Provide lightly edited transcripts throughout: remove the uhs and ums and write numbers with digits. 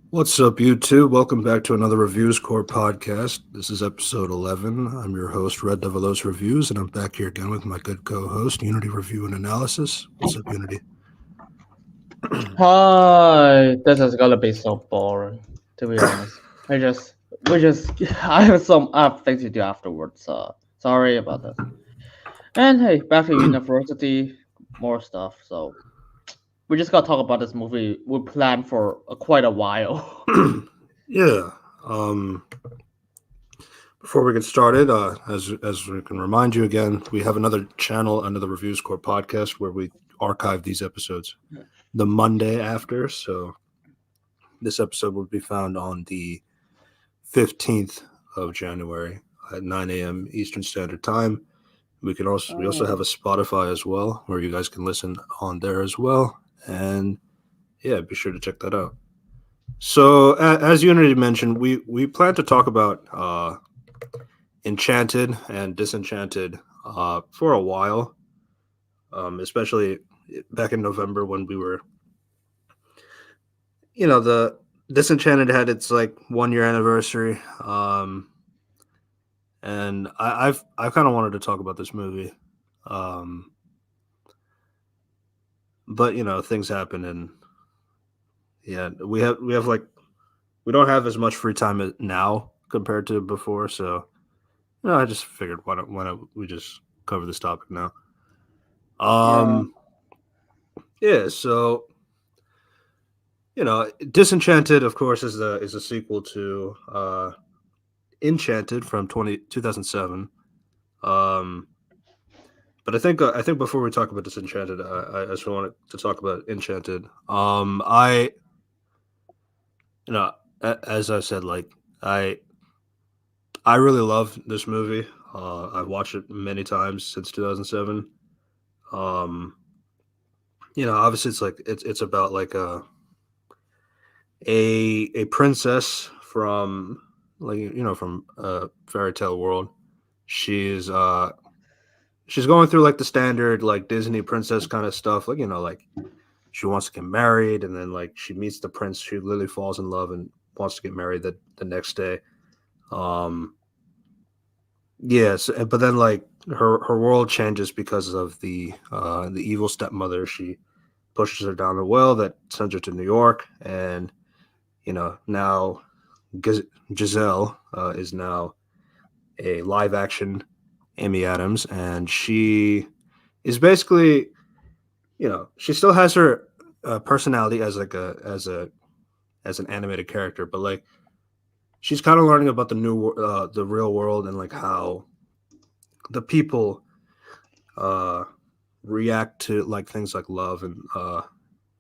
What's up, YouTube? Welcome back to another Reviews Corp podcast. This is episode 11. I'm your host, Red Devilos Reviews, and I'm back here again with my good co host, Unity Review and Analysis. What's up, Unity? Hi, this is gonna be so boring, to be honest. I have things to do afterwards, so sorry about this. And hey, back to university, more stuff. So we just gotta talk about this movie we planned for quite a while. Yeah. Um, Before we get started, as we can remind you again, we have another channel, another Reviews Corp podcast, where we archive these episodes the Monday after. So this episode will be found on the 15th of January at 9 a.m. Eastern Standard Time. We also have a Spotify as well, where you guys can listen on there as well. And yeah, be sure to check that out. So as Unity mentioned, we plan to talk about Enchanted and Disenchanted for a while, especially back in November when we were, the Disenchanted had its like 1 year anniversary. And I've kind of wanted to talk about this movie. Um, but things happen, and yeah, we have like we don't have as much free time now compared to before, so I just figured why don't we just cover this topic now. Yeah. um yeah, so Disenchanted, of course, is a sequel to Enchanted from 2007. um but I think before we talk about Disenchanted, I just wanted to talk about Enchanted. I as I said, like, I I really love this movie. I've watched it many times since 2007. Um, Obviously, it's about like a princess from, like, from a fairy tale world. She's uh she's going through like the standard like Disney princess kind of stuff, like, like she wants to get married, and then like she meets the prince, she literally falls in love and wants to get married the next day. Um, Yes, but then like her world changes because of the evil stepmother. She pushes her down a well that sends her to New York, and now Giz- Giselle is now a live action Amy Adams, and she is basically, she still has her personality as like as an animated character, but like she's kind of learning about the real world, and like how the people uh react to like things like love and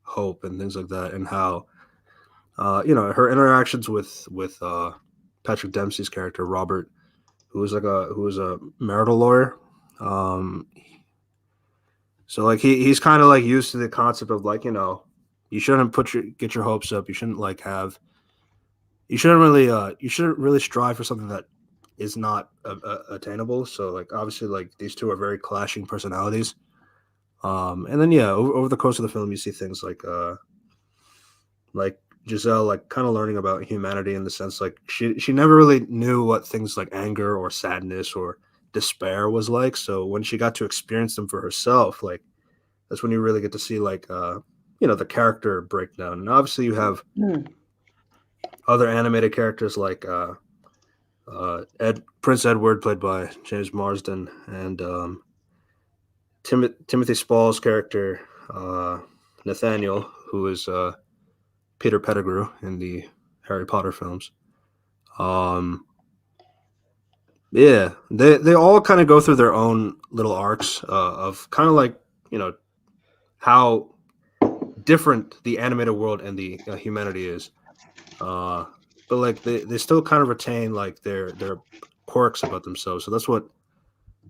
hope and things like that, and how her interactions with Patrick Dempsey's character Robert, who is a marital lawyer. Um, so like he's kind of like used to the concept of like, you shouldn't get your hopes up. You shouldn't really strive for something that is not attainable. So like obviously like these two are very clashing personalities. And then yeah, over the course of the film, you see things like Giselle like kind of learning about humanity, in the sense like she never really knew what things like anger or sadness or despair was like. So when she got to experience them for herself, like that's when you really get to see like the character breakdown. And obviously you have Hmm. other animated characters like Ed Prince Edward, played by James Marsden, and Timothy Spall's character Nathaniel, who is Peter Pettigrew in the Harry Potter films. Um, yeah, they all kind of go through their own little arcs of kind of like, you know how different the animated world and the humanity is. Uh, but like they still kind of retain like their quirks about themselves. So that's what,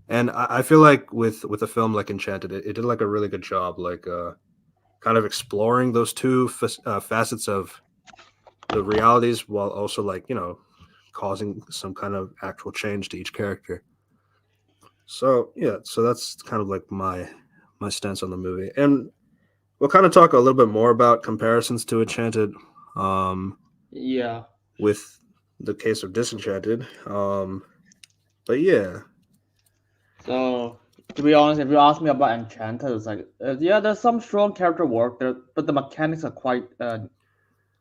and I feel like with a film like Enchanted, it did like a really good job, like kind of exploring those two facets of the realities, while also like, causing some kind of actual change to each character. So yeah, so that's kind of like my stance on the movie, and we'll kind of talk a little bit more about comparisons to Enchanted. Um, Yeah. with the case of Disenchanted. But yeah, So to be honest, if you ask me about Enchanted, it's like yeah, there's some strong character work there, but the mechanics are quite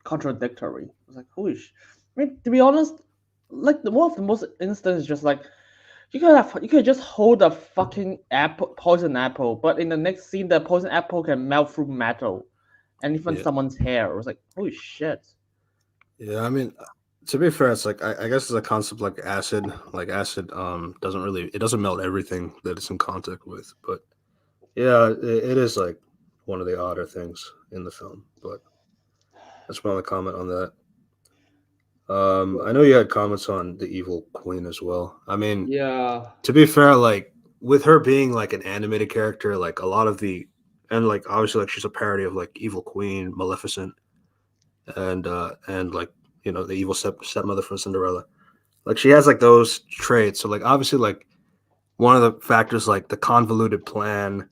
contradictory. It's like holy I mean, to be honest, like the one of the most instance is just like you could just hold a fucking apple, poison apple, but in the next scene, the poison apple can melt through metal, and even yeah, someone's hair. It was like holy shit. yeah. I mean, to be fair, it's like I guess it's a concept like acid. Like acid, doesn't really it doesn't melt everything that it's in contact with. But yeah, it is like one of the odder things in the film. But that's my only comment on that. I know you had comments on the evil queen as well. I mean, Yeah, to be fair, like with her being like an animated character, like a lot of the and like obviously like she's a parody of like Evil Queen, Maleficent, and like the evil stepmother from Cinderella. Like she has like those traits. So like obviously like one of the factors like the convoluted plan,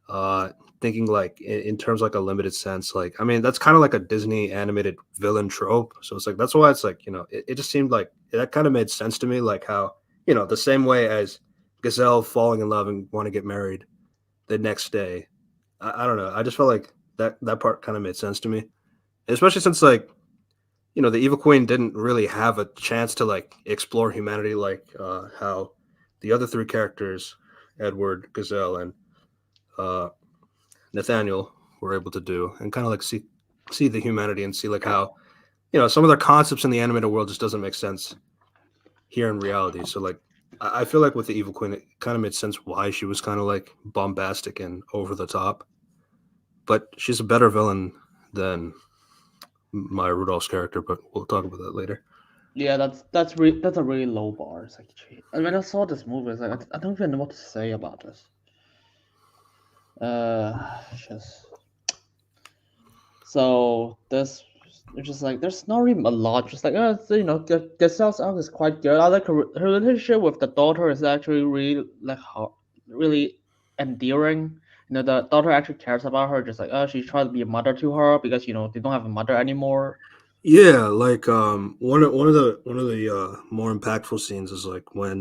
uh thinking like in terms like a limited sense. Like I mean that's kind of like a Disney animated villain trope. So it's like that's why it's like it just seemed like that kind of made sense to me. Like how the same way as Gazelle falling in love and want to get married the next day. I don't know. I just felt like that part kind of made sense to me, especially since like the evil queen didn't really have a chance to like explore humanity like how the other three characters, Edward, Gazelle, and uh, Nathaniel, were able to do, and kind of like see the humanity and see like how some of their concepts in the animated world just doesn't make sense here in reality. So like I feel like with the evil queen, it kind of made sense why she was kind of like bombastic and over the top, but she's a better villain than my Rudolph's character. But we'll talk about that later. yeah, that's a really low bar. It's like, gee. And when I saw this movie, it's like I don't even know what to say about this. Uh, just so this, it's just like there's not even a lot. Just like Gazelle's arc is quite good. I like her relationship with the daughter is actually really like really endearing. The daughter actually cares about her. Just like she's trying to be a mother to her because they don't have a mother anymore. Yeah, like one of the more impactful scenes is like when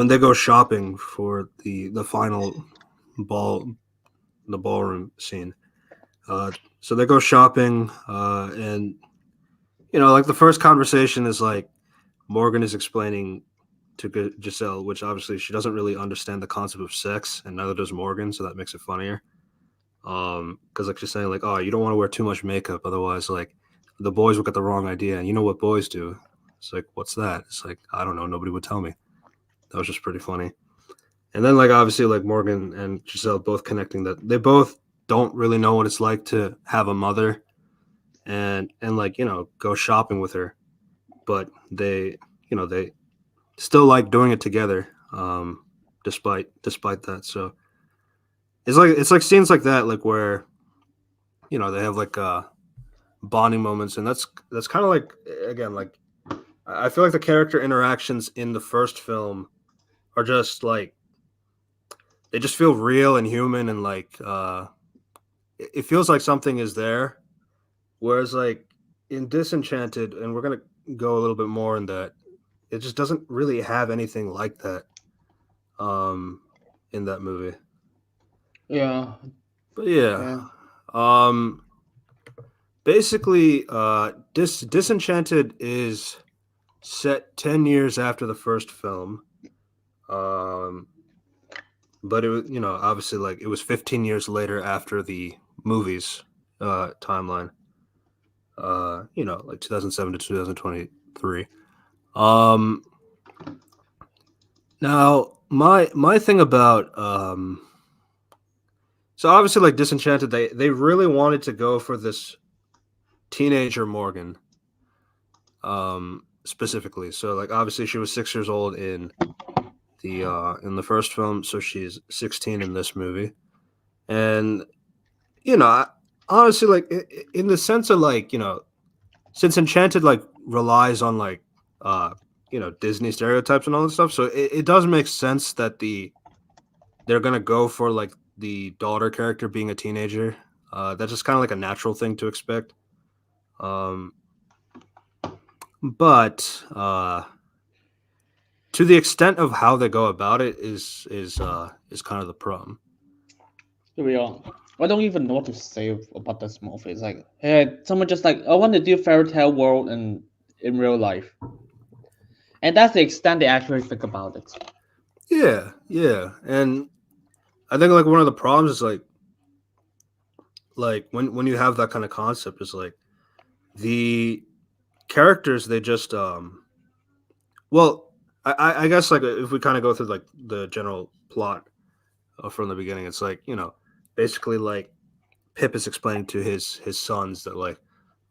they go shopping for the final ball the ballroom scene. Uh, so they go shopping, and like the first conversation is like Morgan is explaining to Giselle, which obviously she doesn't really understand the concept of sex, and neither does Morgan, so that makes it funnier. Because like she's saying like, oh, you don't want to wear too much makeup, otherwise like the boys will get the wrong idea, and you know what boys do. It's like, what's that? It's like, I don't know, nobody would tell me. That was just pretty funny. And then like obviously like Morgan and Giselle both connecting that they both don't really know what it's like to have a mother and like go shopping with her, but they still like doing it together, despite that. So it's like scenes like that, like where they have like bonding moments, and that's kind of like, again, like I feel like the character interactions in the first film are just like they just feel real and human, and like it feels like something is there. Whereas like in Disenchanted, and we're gonna go a little bit more in that, it just doesn't really have anything like that um in that movie. Yeah, But yeah, yeah, um basically Disenchanted is set 10 years after the first film. um but it was, obviously like it was 15 years later after the movies timeline, like 2007 to 2023. um Now, my thing about so obviously like Disenchanted, they really wanted to go for this teenager Morgan, specifically. So like obviously she was 6 years old in the first film, so she's 16 in this movie. And I, honestly like in the sense of like since Enchanted like relies on like uh Disney stereotypes and all this stuff, so it does make sense that they're gonna go for like the daughter character being a teenager. That's just kind of like a natural thing to expect. Um, but to the extent of how they go about it is kind of the problem. To be honest, I don't even know what to say about this movie. It's like, hey, someone just like, I want to do fairy tale world in real life, and that's the extent they actually think about it. Yeah, yeah, and I think like one of the problems is like when you have that kind of concept is like the characters they just well I guess like if we kind of go through like the general plot from the beginning, it's like basically like Pip is explaining to his sons that like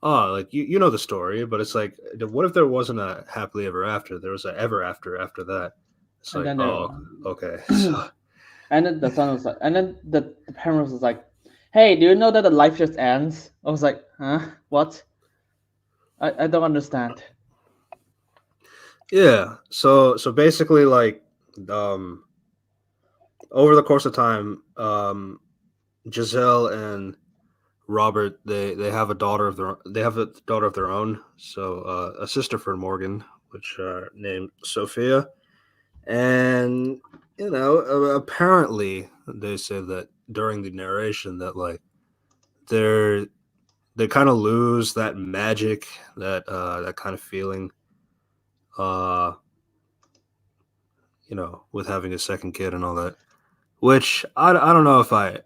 like you know the story, but it's like what if there wasn't a happily ever after? There was a ever after that. It's And like then there, oh okay so and then the son was like, and then the parents was like, hey, do you know that the life just ends? I was like, huh? What? I don't understand. yeah so basically like um over the course of time Giselle and Robert they have a daughter of their own, so a sister for Morgan, which named Sophia, and apparently they say that during the narration that like they're they kind of lose that magic, that kind of feeling, uh, with having a second kid and all that. Which I don't know if I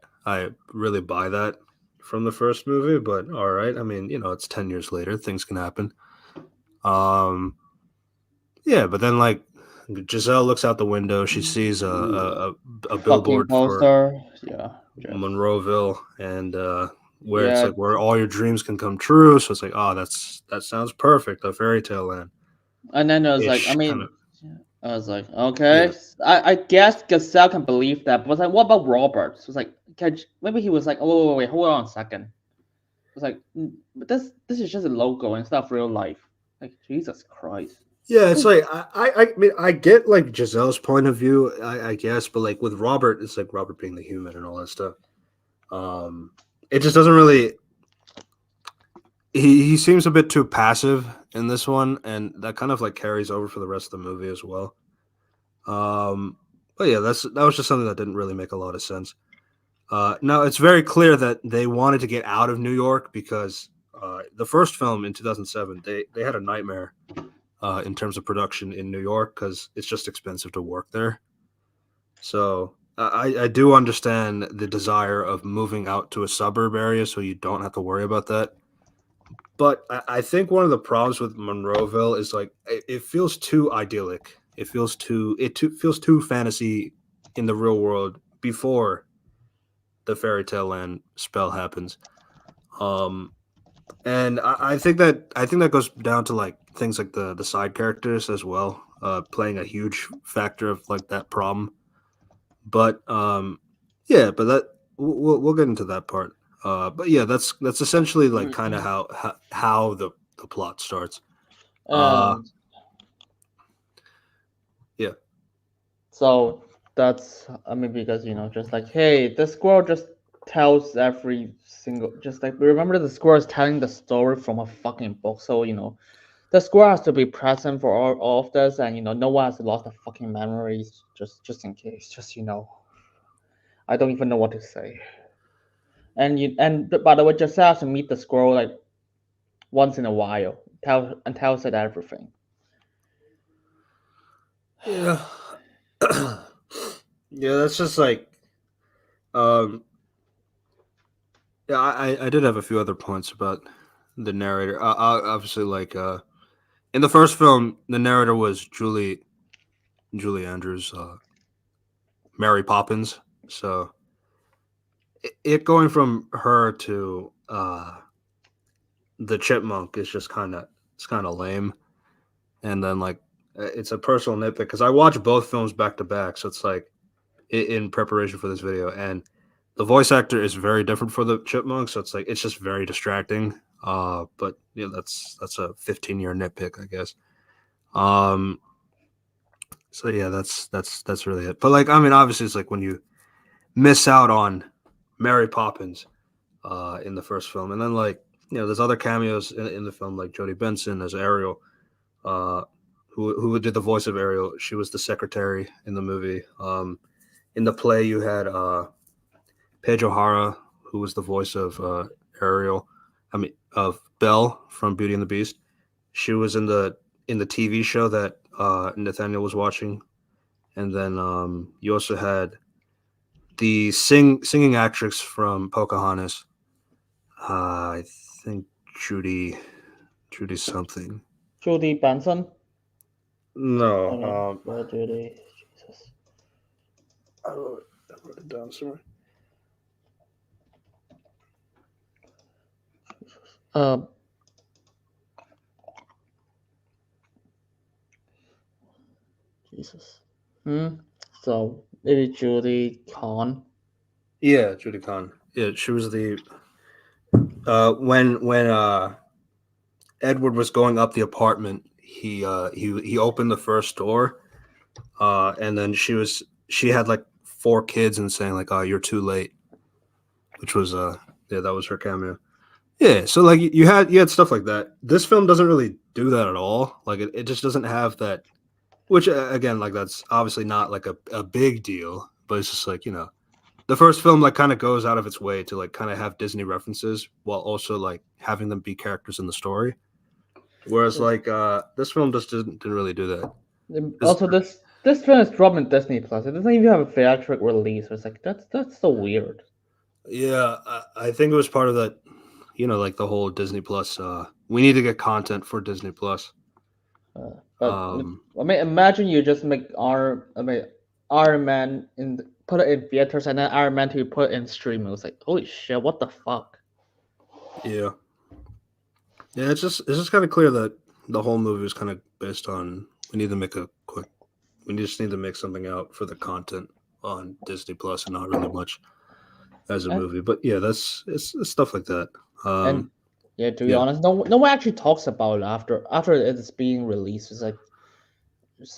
really buy that from the first movie, but all right. I mean, it's 10 years later, things can happen. Um, yeah, but then like Giselle looks out the window, she sees a Fucking billboard for poster. Yeah, just Monroeville, and where it's yeah. like where all your dreams can come true. So it's like, oh, that sounds perfect, a fairy tale land And then I was like, I ish kind mean, of. I was like, okay, Yeah, I guess Gazelle can believe that, but I was like, what about Robert? So it's like, maybe he was like, oh, wait, hold on a second. I was like, but this is just a logo and stuff, real life. Like, Jesus Christ. yeah. It's like I mean I get like Giselle's point of view, I guess, but like with Robert, it's like Robert being the human and all that stuff. Um, it just doesn't really. He seems a bit too passive in this one, and that kind of like carries over for the rest of the movie as well. Um, but yeah, that was just something that didn't really make a lot of sense. Now it's very clear that they wanted to get out of New York because the first film in 2007 they had a nightmare in terms of production in New York because it's just expensive to work there. So I do understand the desire of moving out to a suburb area so you don't have to worry about that. But I think one of the problems with Monroeville is like it feels too idyllic. Feels too fantasy in the real world before the fairy tale land spell happens. Um, and I think that goes down to like things like the side characters as well, playing a huge factor of like that problem. But yeah, but we'll get into that part. But yeah, that's essentially like kind of how the plot starts. Uh, And yeah, so that's, I mean, because, just like, hey, the squirrel just tells every single, just like, remember the squirrel is telling the story from a fucking book. So, the squirrel has to be present for all of this, and, no one has lost the fucking memories, just in case. Just, I don't even know what to say. And by the way, just has to meet the squirrel like once in a while, tells it everything. yeah, yeah. That's just like um, yeah. I did have a few other points about the narrator. Obviously, like in the first film, the narrator was Julie Andrews, Mary Poppins. So it going from her to the chipmunk is just kind of lame. And then like it's a personal nitpick because I watched both films back to back, so it's like in preparation for this video, and the voice actor is very different for the chipmunk, so it's like it's just very distracting. But yeah, that's a 15-year nitpick, I guess. Um, so yeah, that's really it. But like, I mean, obviously, it's like when you miss out on Mary Poppins in the first film, and then like there's other cameos in the film, like Jodie Benson as Ariel, uh, who did the voice of Ariel. She was the secretary in the movie. In the play, you had Paige O'Hara, who was the voice of Ariel. I mean, of Belle from Beauty and the Beast. She was in the TV show that Nathaniel was watching, and then you also had the singing actress from Pocahontas. I think Judy Judy something. Judy Benson. No, Hold on. Where Judy? Jesus. I wrote it down somewhere. Um. Jesus. Hmm. So maybe Judy Khan. Yeah, Judy Khan. Yeah, she was the when Edward was going up the apartment. He opened the first door, and then she had like four kids and saying like, "Oh, you're too late," which was yeah, that was her cameo. Yeah, so like you had stuff like that. This film doesn't really do that at all. Like it just doesn't have that. Which again, like that's obviously not like a big deal, but it's just like the first film like kind of goes out of its way to like kind of have Disney references while also like having them be characters in the story. Whereas Yes. like this film just didn't really do that. It's, Also, this film is dropped in Disney Plus. It doesn't even have a theatrical release. It's like that's so weird. yeah, I think it was part of that. Like the whole Disney Plus. We need to get content for Disney Plus. But Um, I mean, imagine you just make Iron Man put it in theaters and then Iron Man 2 put in streaming. It's like holy shit, what the fuck? yeah, yeah. It's just kind of clear that the whole movie is kind of based on we need to make a quick. We just need to make something out for the content on Disney Plus and not really much as a And movie. But yeah, it's stuff like that. and yeah, to be Yeah, honest, no one actually talks about it after it's being released. It's like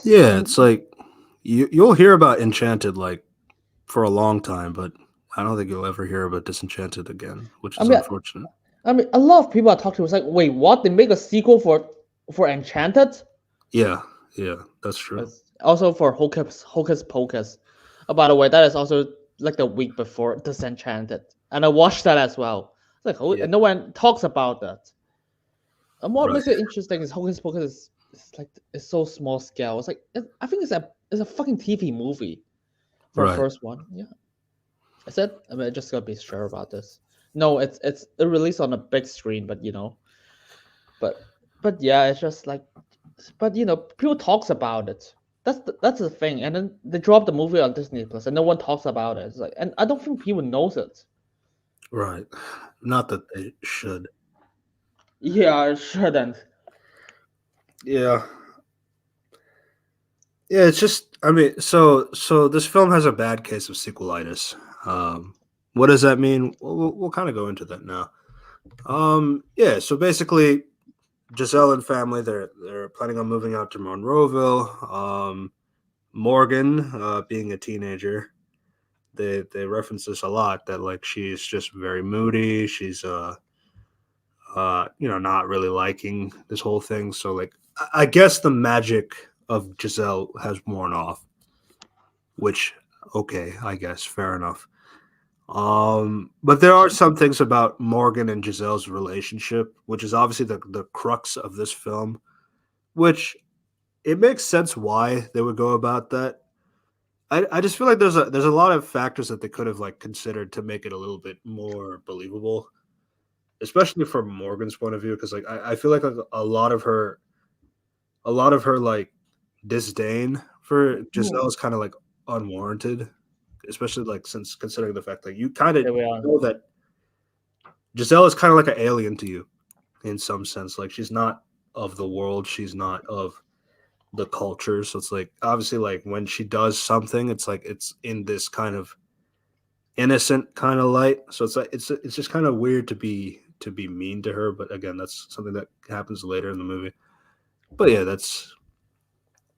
yeah. and It's like you'll hear about Enchanted like for a long time, but I don't think you'll ever hear about Disenchanted again, which I is mean unfortunate. a lot of people I talked to was like, wait, what? They make a sequel for Enchanted? Yeah, yeah, that's true. It's also for Hocus Pocus. Oh, by the way, that is also like the week before Disenchanted, and I watched that as well. It's like, Yeah, and no one talks about that. And what right, makes it interesting is Hocus Pocus is like it's so small scale. It's like I think it's a fucking TV movie for right, first one. Yeah, I said I mean I just gotta be sure about this. No, it's it released on a big screen, but but yeah, it's just like, but people talks about it. That's the thing, and then they drop the movie on Disney Plus, and no one talks about it. It's like, and I don't think people knows it. right. Not that they should. Yeah, I shouldn't. Yeah, yeah. It's just, I mean, so this film has a bad case of sequelitis. Um, what does that mean? We'll kind of go into that now. Yeah. So basically, Giselle and family they're planning on moving out to Monroeville. Morgan, being a teenager, they reference this a lot that like she's just very moody. She's not really liking this whole thing. So like I guess the magic of Giselle has worn off, which okay, I guess fair enough. But there are some things about Morgan and Giselle's relationship, which is obviously the crux of this film, which it makes sense why they would go about that. I just feel like there's a lot of factors that they could have like considered to make it a little bit more believable, especially from Morgan's point of view, because like I feel like a lot of her like disdain for Hmm. Giselle is kind of like unwarranted, especially like since considering the fact that you kind of Here we are. know that Giselle is kind of like an alien to you in some sense. Like she's not of the world, she's not of the culture. So it's like obviously like when she does something, it's like it's in this kind of innocent kind of light. So it's like it's just kind of weird to be mean to her. But again, that's something that happens later in the movie. But yeah, that's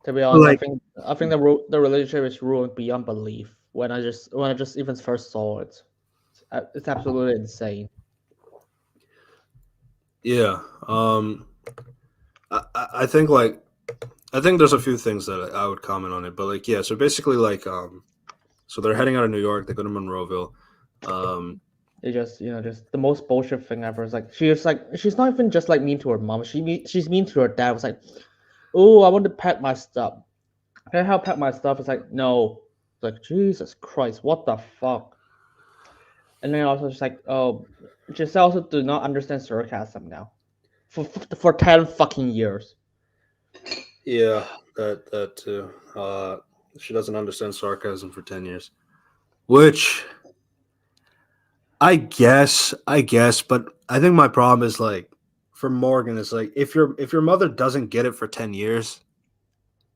To be honest, like I think the relationship is ruined beyond belief. When I just even first saw it, it's absolutely insane. Yeah. I think like I think there's a few things that I would comment on it, but like yeah. So basically like so they're heading out of New York. They go to Monroeville. Um, It just just the most bullshit thing ever. It's like she's not even just like mean to her mom. She's mean to her dad. It's like, oh, I want to pack my stuff. Can I help pack my stuff? It's like no. It's like Jesus Christ, what the fuck? And then also just like oh, just also do not understand sarcasm now. For 10 fucking years. yeah, that too. She doesn't understand sarcasm for 10 years, which I guess, but I think my problem is like for Morgan is like if your mother doesn't get it for 10 years,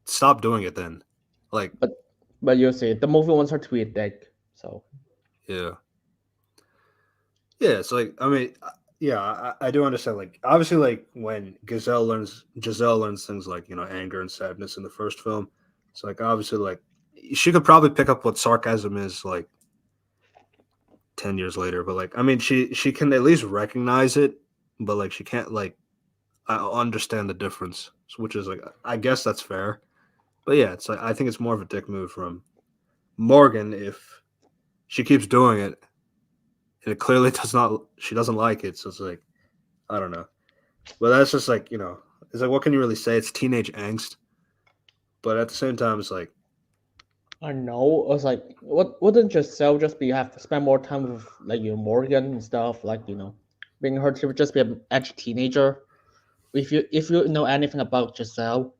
stop doing it then. Like But you'll see, the movie wants her to be a dick. So yeah, yeah. It's like I mean, yeah, I do understand. Like obviously, like when Giselle learns things like anger and sadness in the first film. It's like obviously like she could probably pick up what sarcasm is like 10 years later, but like I mean, she can at least recognize it, but like she can't like I understand the difference, which is like I guess that's fair. But yeah, it's like I think it's more of a dick move from Morgan if she keeps doing it and it clearly does not she doesn't like it. So it's like I don't know. But that's just like it's like what can you really say? It's teenage angst, but at the same time, it's like I know. I was like, what wouldn't Giselle just be have to spend more time with like Morgan and stuff, like being her to just be an edgy teenager. If you know anything about Giselle,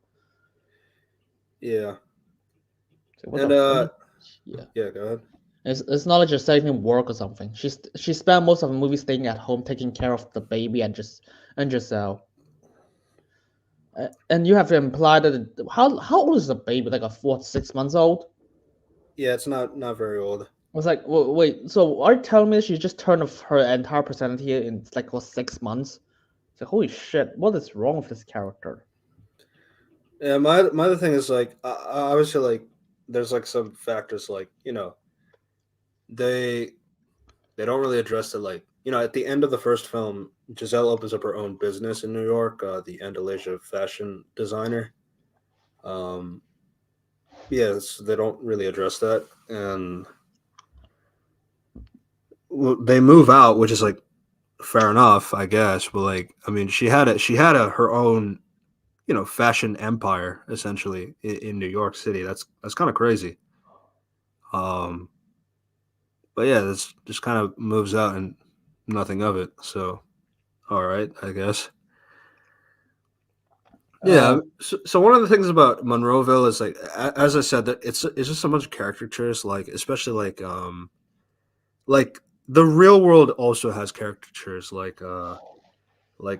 yeah, so what the and fuck? Yeah. yeah, go ahead. It's not like Giselle can work or something. She spent most of the movie staying at home taking care of the baby and Giselle. And you have to imply that how old is the baby? Like a what 6 months old? Yeah, it's not very old. I was like, wait, so are you telling me she just turned off her entire personality in like what 6 months? It's like, holy shit, what is wrong with this character? Yeah, my other thing is like obviously like there's like some factors like they they don't really address it like at the end of the first film Giselle opens up her own business in New York, the Andalasia fashion designer. um yes, they don't really address that, and they move out, which is like fair enough I guess, but like I mean she had her own fashion empire essentially in New York City. That's kind of crazy. um but yeah, this just kind of moves out and nothing of it. So all right, I guess. Yeah. Uh, So one of the things about Monroeville is like, as I said, that it's just a bunch of caricatures, like especially like the real world also has caricatures, like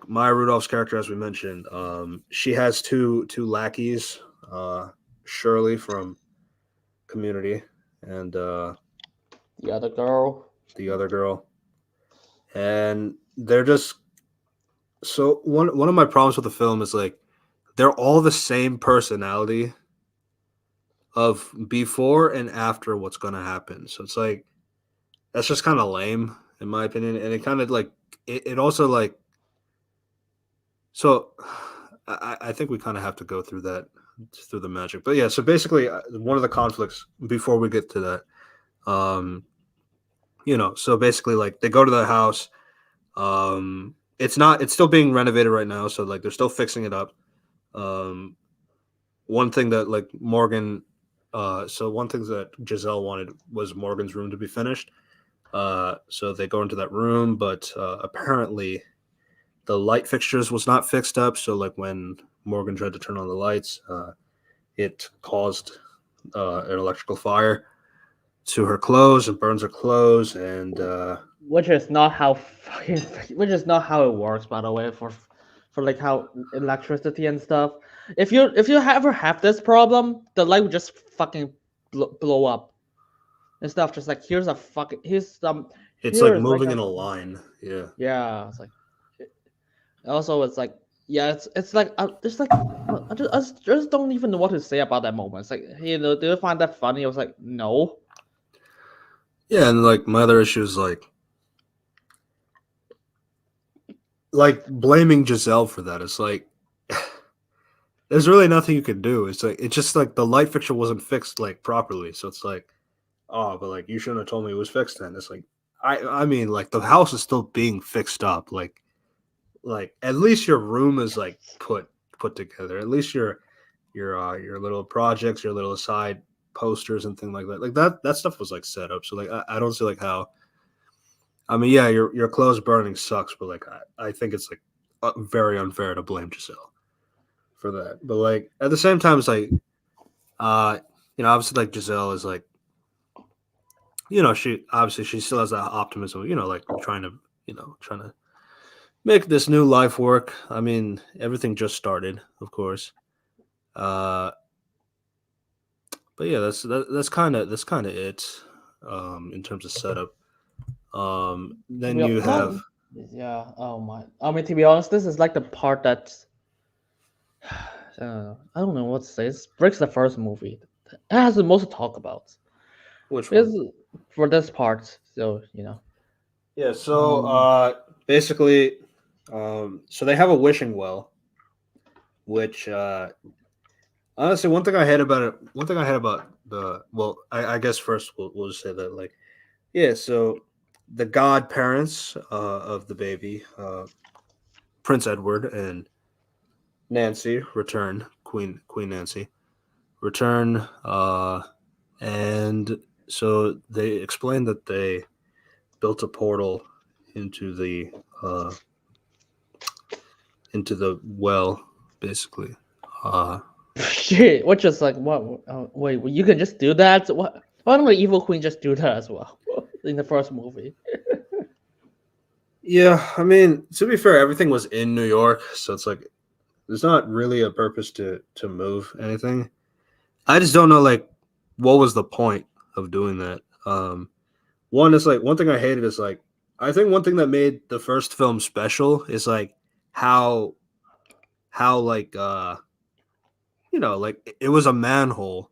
Maya Rudolph's character, as we mentioned. She has two lackeys, Shirley from Community, and the other girl. the other girl, and they're just so one of my problems with the film is like they're all the same personality of before and after what's going to happen. So it's like that's just kind of lame in my opinion, and it kind of like it also like so. I think we kind of have to go through that through the magic, but yeah. So basically, one of the conflicts before we get to that, so basically, like they go to the house. It's still being renovated right now, so like they're still fixing it up. Um, one thing that like Morgan, so one thing that Giselle wanted was Morgan's room to be finished. So they go into that room, but apparently the light fixtures was not fixed up. So like when Morgan tried to turn on the lights, it caused an electrical fire to her clothes and burns her clothes. And Which is not how fucking which is not how it works, by the way, for like how electricity and stuff. If you ever have this problem, the light would just fucking blow up and stuff. Just like here's some it's like here is like moving a in a line. Yeah. yeah. It's like also it's like yeah. It's like just like I just don't even know what to say about that moment. It's like do you find that funny? I was like no. Yeah. And like my other issue is like, like blaming Giselle for that. It's like there's really nothing you can do. It's like it's just like the light fixture wasn't fixed like properly. So it's like, oh, but like you shouldn't have told me it was fixed then. It's like I mean like the house is still being fixed up. Like at least your room is like put together. At least your little projects, your little side posters and things like that. Like that stuff was like set up. So like I don't see like how. I mean, yeah, your clothes burning sucks, but like I think it's like very unfair to blame Giselle for that. But like at the same time, it's like uh obviously like Giselle is like she obviously she still has that optimism. Like trying to make this new life work. I mean, everything just started, of course. Uh, but yeah, that's kind of it in terms of setup. To Then be you have no, yeah. Oh my. I mean, to be honest, this is like the part that I don't know what to say. It breaks the first movie. It has the most to talk about. which one? Because for this part, so Yeah, so um, basically so they have a wishing well, which honestly one thing I had about the well, I guess first we'll just say that like yeah, so the godparents of the baby, Prince Edward and Nancy return, Queen Nancy return, and so they explained that they built a portal into the uh, into the well, basically. Uh, shit. What just like what? Wait, you can just do that? What? Why don't the evil queen just do that as well in the first movie? yeah, I mean, to be fair, everything was in New York, so it's like there's not really a purpose to move anything. I just don't know like what was the point of doing that. One is like one thing I hated is like I think one thing that made the first film special is like how how like like it was a manhole,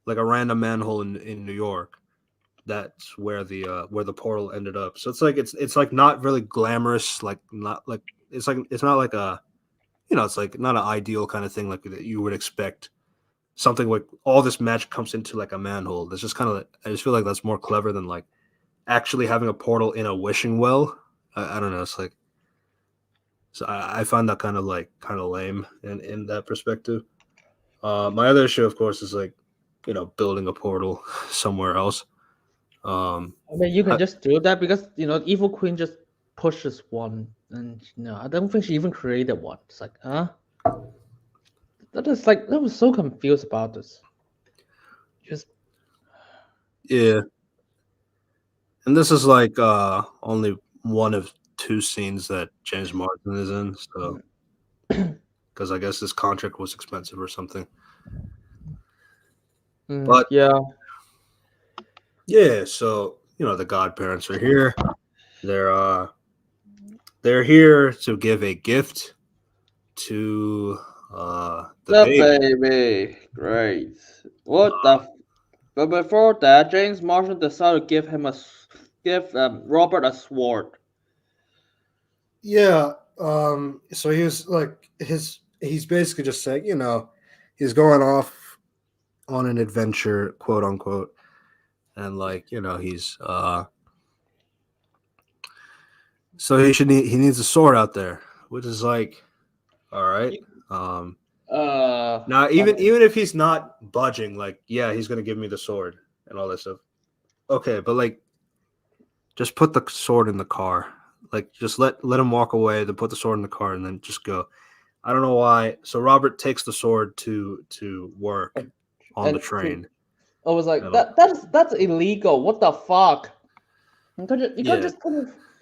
like a random manhole in New York. That's where the portal ended up. So it's like not really glamorous, like not like it's not like a it's like not an ideal kind of thing like that you would expect. Something like all this magic comes into like a manhole. That's just kind of I just feel like that's more clever than like actually having a portal in a wishing well. I don't know. It's like so I find that kind of lame in that perspective. My other issue, of course, is like building a portal somewhere else. I mean, you can I, just do that because evil queen just pushes one, and I don't think she even created one. It's like, huh? That is like I was so confused about this. Just yeah, and this is like only one of two scenes that James Marsden is in. So because I guess this contract was expensive or something. But yeah. yeah, so the godparents are here. They're uh they're here to give a gift to the The baby. baby, great. What the? But before that, James Marshall decided to give Robert a sword. Yeah. So he was like he's basically just saying, he's going off on an adventure, quote unquote, and like, he's so he needs a sword out there, which is like, all right. Um Now I mean, even if he's not budging, like, yeah, he's gonna give me the sword and all that stuff. Okay, but like just put the sword in the car. Like just let him walk away, then put the sword in the car and then just go. I don't know why. So Robert takes the sword to work on the and train. I was like, And all. that's illegal. What the fuck? You could Yeah, just put.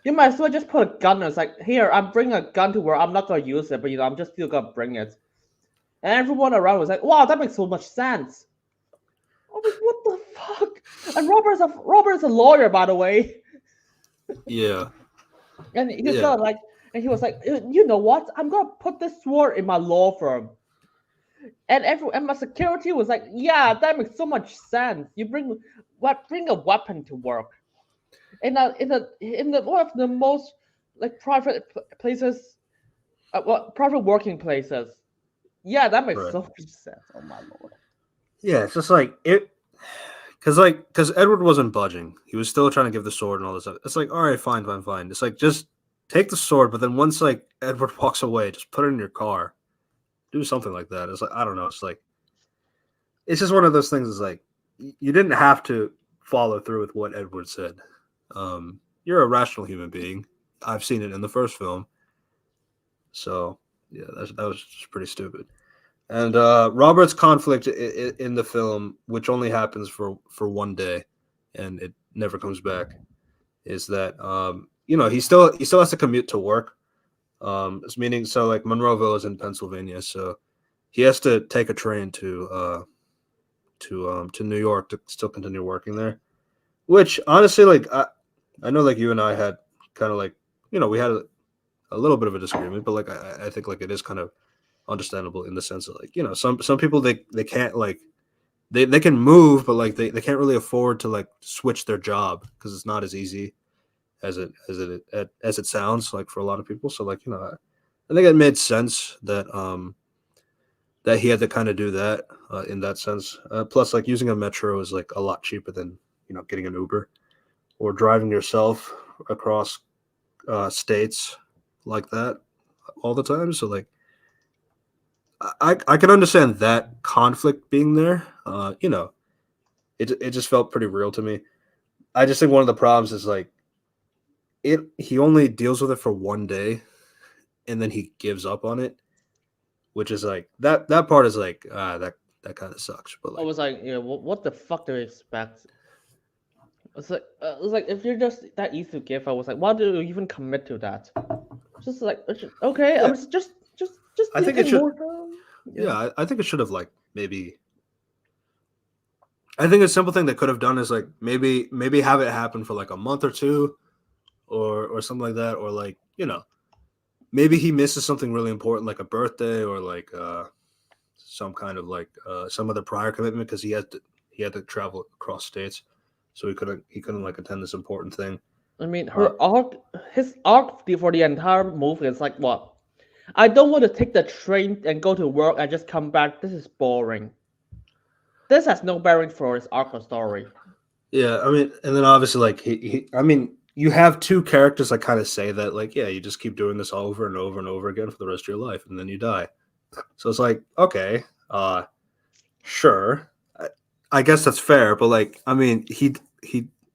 You might as well just put a gun. It's like, here, I'm bringing a gun to where I'm not gonna use it, but I'm just still gonna bring it. And everyone around was like, wow, that makes so much sense. I was like, what the fuck? And Robert's a lawyer, by the way. yeah, And he's yeah, gonna like, and he was like, you know what? I'm gonna put this sword in my law firm. And my security was like, yeah, that makes so much sense. You bring a weapon to work in one of the most like places, private working places. Yeah, that makes Right. so much sense. Oh my lord. Yeah, it's just like it, because Edward wasn't budging. He was still trying to give the sword and all this stuff. It's like, all right, fine, fine, fine. It's like just take the sword, but then once like Edward walks away, just put it in your car. Do something like that. It's like I don't know. It's like it's just one of those things. It's like you didn't have to follow through with what Edward said. You're a rational human being. I've seen it in the first film, so yeah, that was just pretty stupid. And Robert's conflict in the film, which only happens for one day, and it never comes back, is that he still has to commute to work. It's meaning so like Monroeville is in Pennsylvania, so he has to take a train to New York to still continue working there. Which honestly, like I know like you and I had kind of like we had a little bit of a disagreement, but like I think like it is kind of understandable in the sense of like some people they can't like they can move, but like they can't really afford to like switch their job because it's not as easy as it sounds like for a lot of people. So like I think it made sense that he had to kind of do that in that sense. Plus, like using a metro is like a lot cheaper than getting an Uber or driving yourself across states like that all the time. So like I can understand that conflict being there. It just felt pretty real to me. I just think one of the problems is like he only deals with it for one day and then he gives up on it, which is like that part is like that kind of sucks. But I like was like, what the fuck do you expect? It's like if you're just that easy to give, I was like, why do you even commit to that? Just like okay, yeah, I'm just I think it take should. more time. Yeah, I think it should have like maybe. I think a simple thing they could have done is like maybe have it happen for like a month or two, or something like that, or like maybe he misses something really important like a birthday or like some kind of like some other prior commitment because he had to travel across states, so he couldn't like attend this important thing. I mean, Uh, his arc for the entire movie is like what? I don't want to take the train and go to work and just come back. This is boring. This has no bearing for his arc or story. yeah, I mean, and then obviously like I mean, you have two characters that kind of say that like yeah, you just keep doing this over and over and over again for the rest of your life, and then you die. So it's like okay, sure, I guess that's fair, but like I mean, he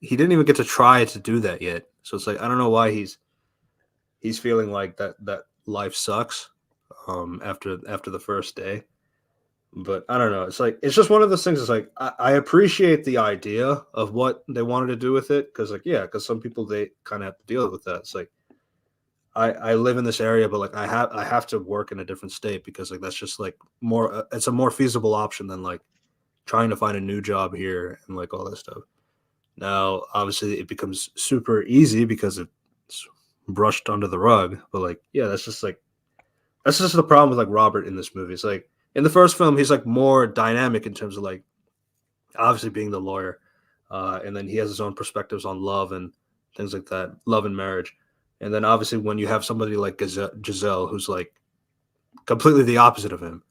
didn't even get to try to do that yet. So it's like I don't know why he's feeling like that life sucks after the first day. But I don't know. It's like it's just one of those things. It's like I appreciate the idea of what they wanted to do with it because like yeah, because some people they kind of have to deal with that. It's like I live in this area, but like I have to work in a different state because like that's just like more. It's a more feasible option than like trying to find a new job here and like all that stuff. Now, obviously, it becomes super easy because it's brushed under the rug. But like, yeah, that's just the problem with like Robert in this movie. It's like in the first film, he's like more dynamic in terms of like obviously being the lawyer, and then he has his own perspectives on love and things like that, love and marriage. And then obviously when you have somebody like Giselle, who's like completely the opposite of him,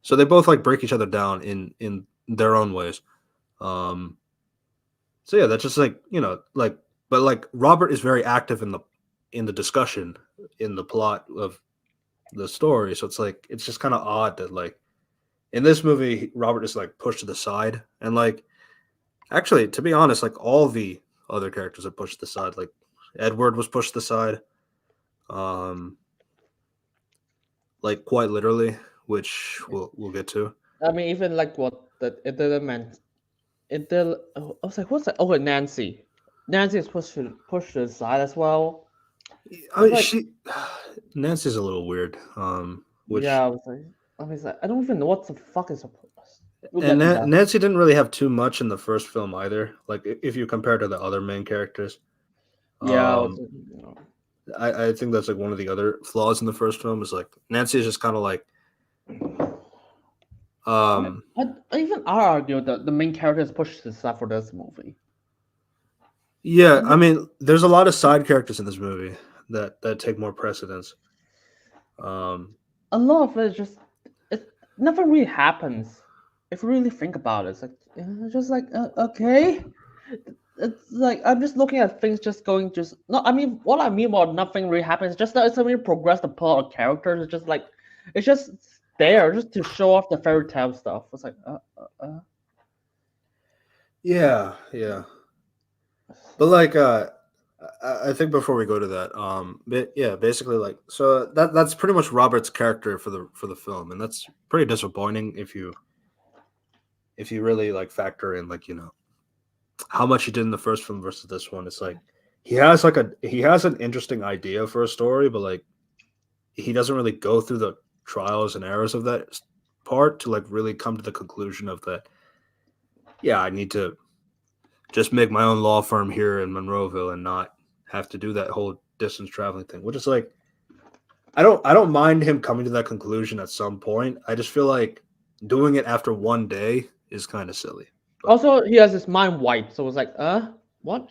so they both like break each other down in their own ways. Um, so yeah, that's just like like, but like Robert is very active in the discussion in the plot of the story. So it's like it's just kind of odd that like in this movie Robert is like pushed to the side, and like actually to be honest, like all the other characters are pushed to the side. Like Edward was pushed to the side, um, like quite literally, which we'll get to. I mean, even like what that it didn't mean. It did. I was like, what's that? Oh, Nancy. Nancy is pushed to the side as well. I I was mean, like, Nancy's a little weird, which yeah. I was like, I don't even know what the fuck is. We'll and get to that. Nancy didn't really have too much in the first film either. Like if you compare to the other main characters, Yeah. um, I think that's like one of the other flaws in the first film is like Nancy is just kind of like, um, I even I argue that the main character is pushed to the side for this movie. yeah. I mean, there's a lot of side characters in this movie that take more precedence. Um, A lot of it just it nothing really happens. If you really think about it, it's like just like okay. It's like I'm just looking at things just going just no. I mean, what I mean about nothing really happens, just that it's really progress the plot of characters. It's just like it's just there just to show off the fairy tale stuff. It's like yeah, yeah. But like, I think before we go to that, yeah, basically, like, so that's pretty much Robert's character for the film, and that's pretty disappointing if you really like factor in like how much he did in the first film versus this one. It's like he has an interesting idea for a story, but like he doesn't really go through the trials and errors of that part to like really come to the conclusion of that. Yeah, I need to just make my own law firm here in Monroeville and not have to do that whole distance traveling thing. Which is like I don't mind him coming to that conclusion at some point. I just feel like doing it after one day is kind of silly. But also he has his mind wiped, so it's like what?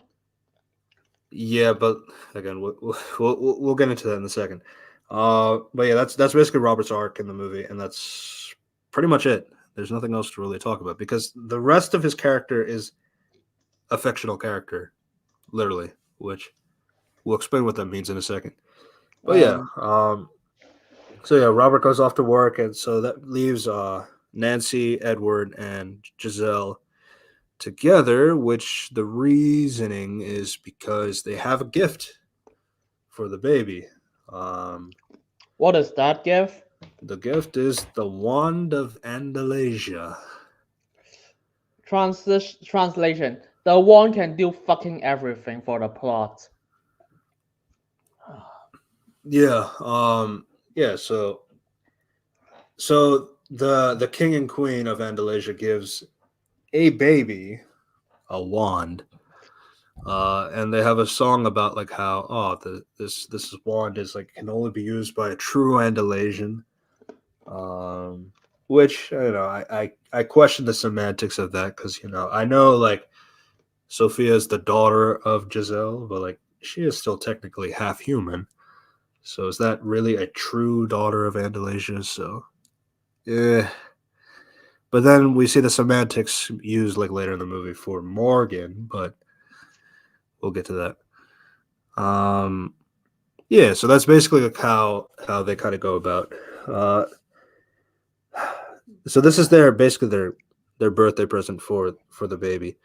yeah, but again, we'll get into that in a second. But yeah, that's basically Robert's arc in the movie, and that's pretty much it. There's nothing else to really talk about because the rest of his character is a fictional character, literally, which we'll explain what that means in a second. But yeah, Um, so yeah, Robert goes off to work, and so that leaves Nancy, Edward, and Giselle together. Which the reasoning is because they have a gift for the baby. Um, what does that give? the gift is the wand of Andalasia. Translation: the one can do fucking everything for the plot. Yeah, yeah. So the king and queen of Andalasia gives a baby a wand, and they have a song about like how this wand is like can only be used by a true Andalasian. Um, which I question the semantics of that because I know like Sophia is the daughter of Giselle, but like she is still technically half human. So is that really a true daughter of Andalasia? So yeah. But then we see the semantics used like later in the movie for Morgan, but we'll get to that. Yeah, so that's basically like how they kind of go about. Uh, so this is their birthday present for the baby.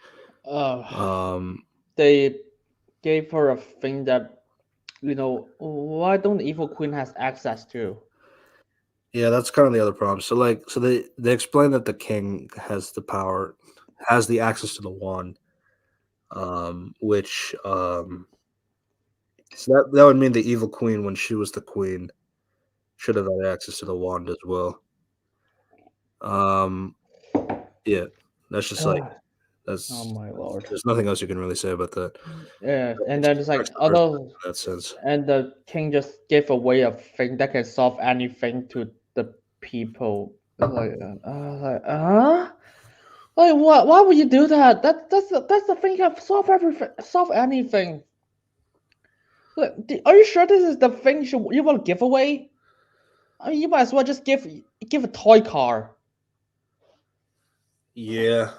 Uh, Um, they gave her a thing that why don't the evil queen has access to? yeah, that's kind of the other problem. So like, so they explain that the king has the power, has the access to the wand, which so that would mean the evil queen when she was the queen should have had access to the wand as well. Um, yeah, that's just like Oh that's my lord. there's nothing else you can really say about that. Yeah, and It's then it's like controversial although in that sense. and the king just gave away a thing that can solve anything to the people. It's like what? Why would you do that? That's the thing. Can solve everything, solve anything. Look, are you sure this is the thing you want to give away? I mean, you might as well just give a toy car. Yeah,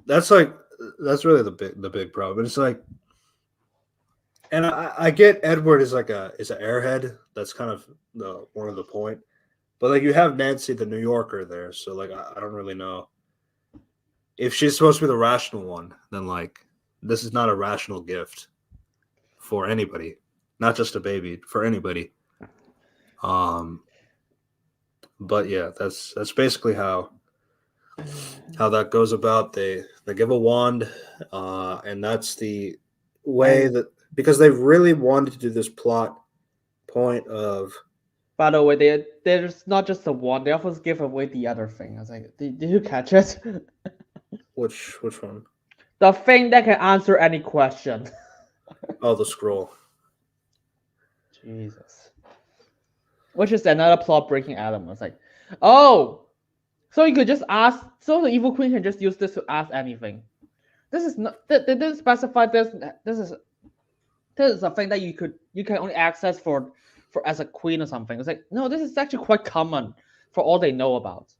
that's like that's really the big problem. It's like, and I get Edward is an airhead. That's kind of the one of the point. But like you have Nancy, the New Yorker, there, so like I don't really know if she's supposed to be the rational one. Then like this is not a rational gift for anybody, not just a baby for anybody. Um, but yeah, that's basically how that goes about. They give a wand, and that's the way And that because they really wanted to do this plot point of by the way, there's not just the one. They also give away the other thing. I was like, did you catch it? which one? The thing that can answer any question. Oh, the scroll. Jesus. Which is another plot breaking element. It's like, oh, so you could just ask. So the evil queen can just use this to ask anything. This is not. They didn't specify this. This is this is a thing that you can only access for as a queen or something. It's like no, this is actually quite common for all they know about.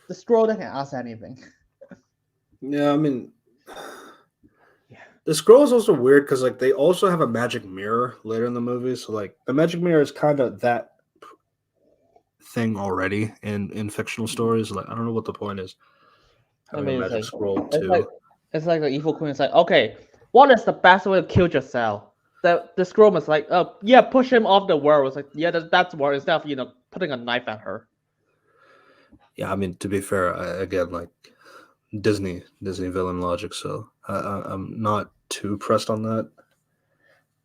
The scroll that can ask anything. Yeah, I mean, Yeah. the scroll is also weird because like they also have a magic mirror later in the movie. So like the magic mirror is kind of that thing already in fictional stories. Like I don't know what the point is I having a mean, magic scroll it's too. like it's like the evil queen is like, okay, what is the best way to kill Giselle? The scroll is like, yeah, push him off the world. It's like, yeah, that's war instead of putting a knife at her. Yeah, I mean to be fair, again like Disney villain logic. So I'm not too pressed on that.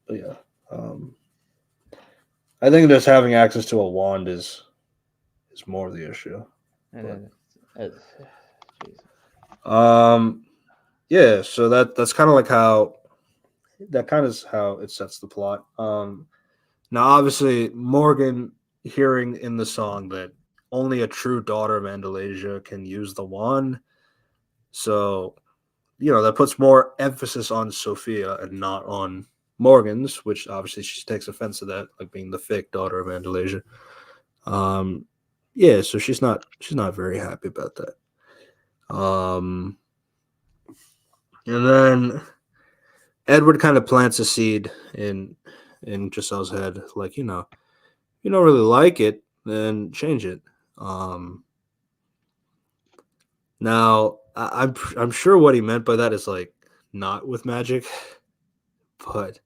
But yeah, um, I think just having access to a wand is more the issue. And But then it's Jesus. um, yeah, so that's kind of like how that kind of is how it sets the plot. Now obviously Morgan hearing in the song that only a true daughter of Andalasia can use the wand, so that puts more emphasis on Sophia and not on Morgan's, which obviously she takes offense to that, like being the fake daughter of Andalasia. Um, yeah, so she's not very happy about that. And then Edward kind of plants a seed in Giselle's head, like you don't really like it, then change it. Um, Now I'm sure what he meant by that is like not with magic, but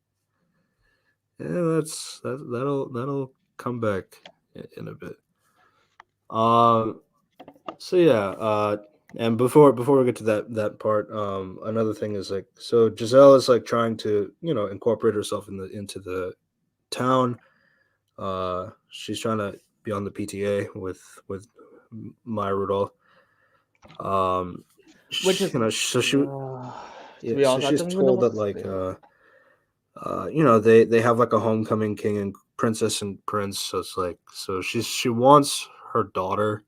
yeah, that'll come back in a bit. Um, so yeah, and before we get to that part, another thing is like so Giselle is like trying to incorporate herself into the town. She's trying to be on the PTA with Maya Rudolph. Um, Which is, so she to yeah, be so honest, I she's don't even know told what that to like say. they have like a homecoming king and princess and prince. So it's like she wants her daughter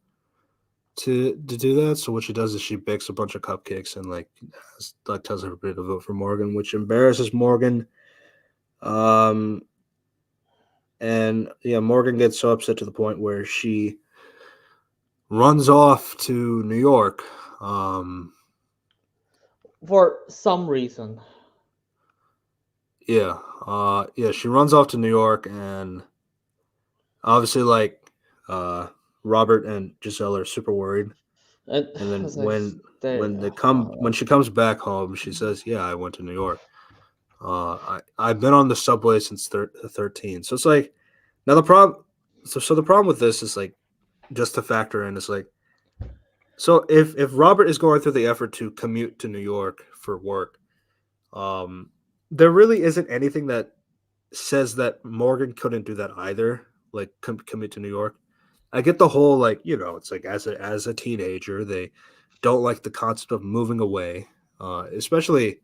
to do that. So what she does is she bakes a bunch of cupcakes and like tells everybody to vote for Morgan, which embarrasses Morgan. Um, and yeah, Morgan gets so upset to the point where she runs off to New York. Um, For some reason, yeah, yeah, she runs off to New York and obviously uh Robert and Giselle are super worried. and And then as I stay, when she comes back home, she says, "Yeah, I went to New York. I've been on the subway since 13." So it's like now the problem. So the problem with this is like just to factor in is like so if Robert is going through the effort to commute to New York for work, um, there really isn't anything that says that Morgan couldn't do that either. Like commute to New York. I get the whole like it's like as a teenager they don't like the concept of moving away, especially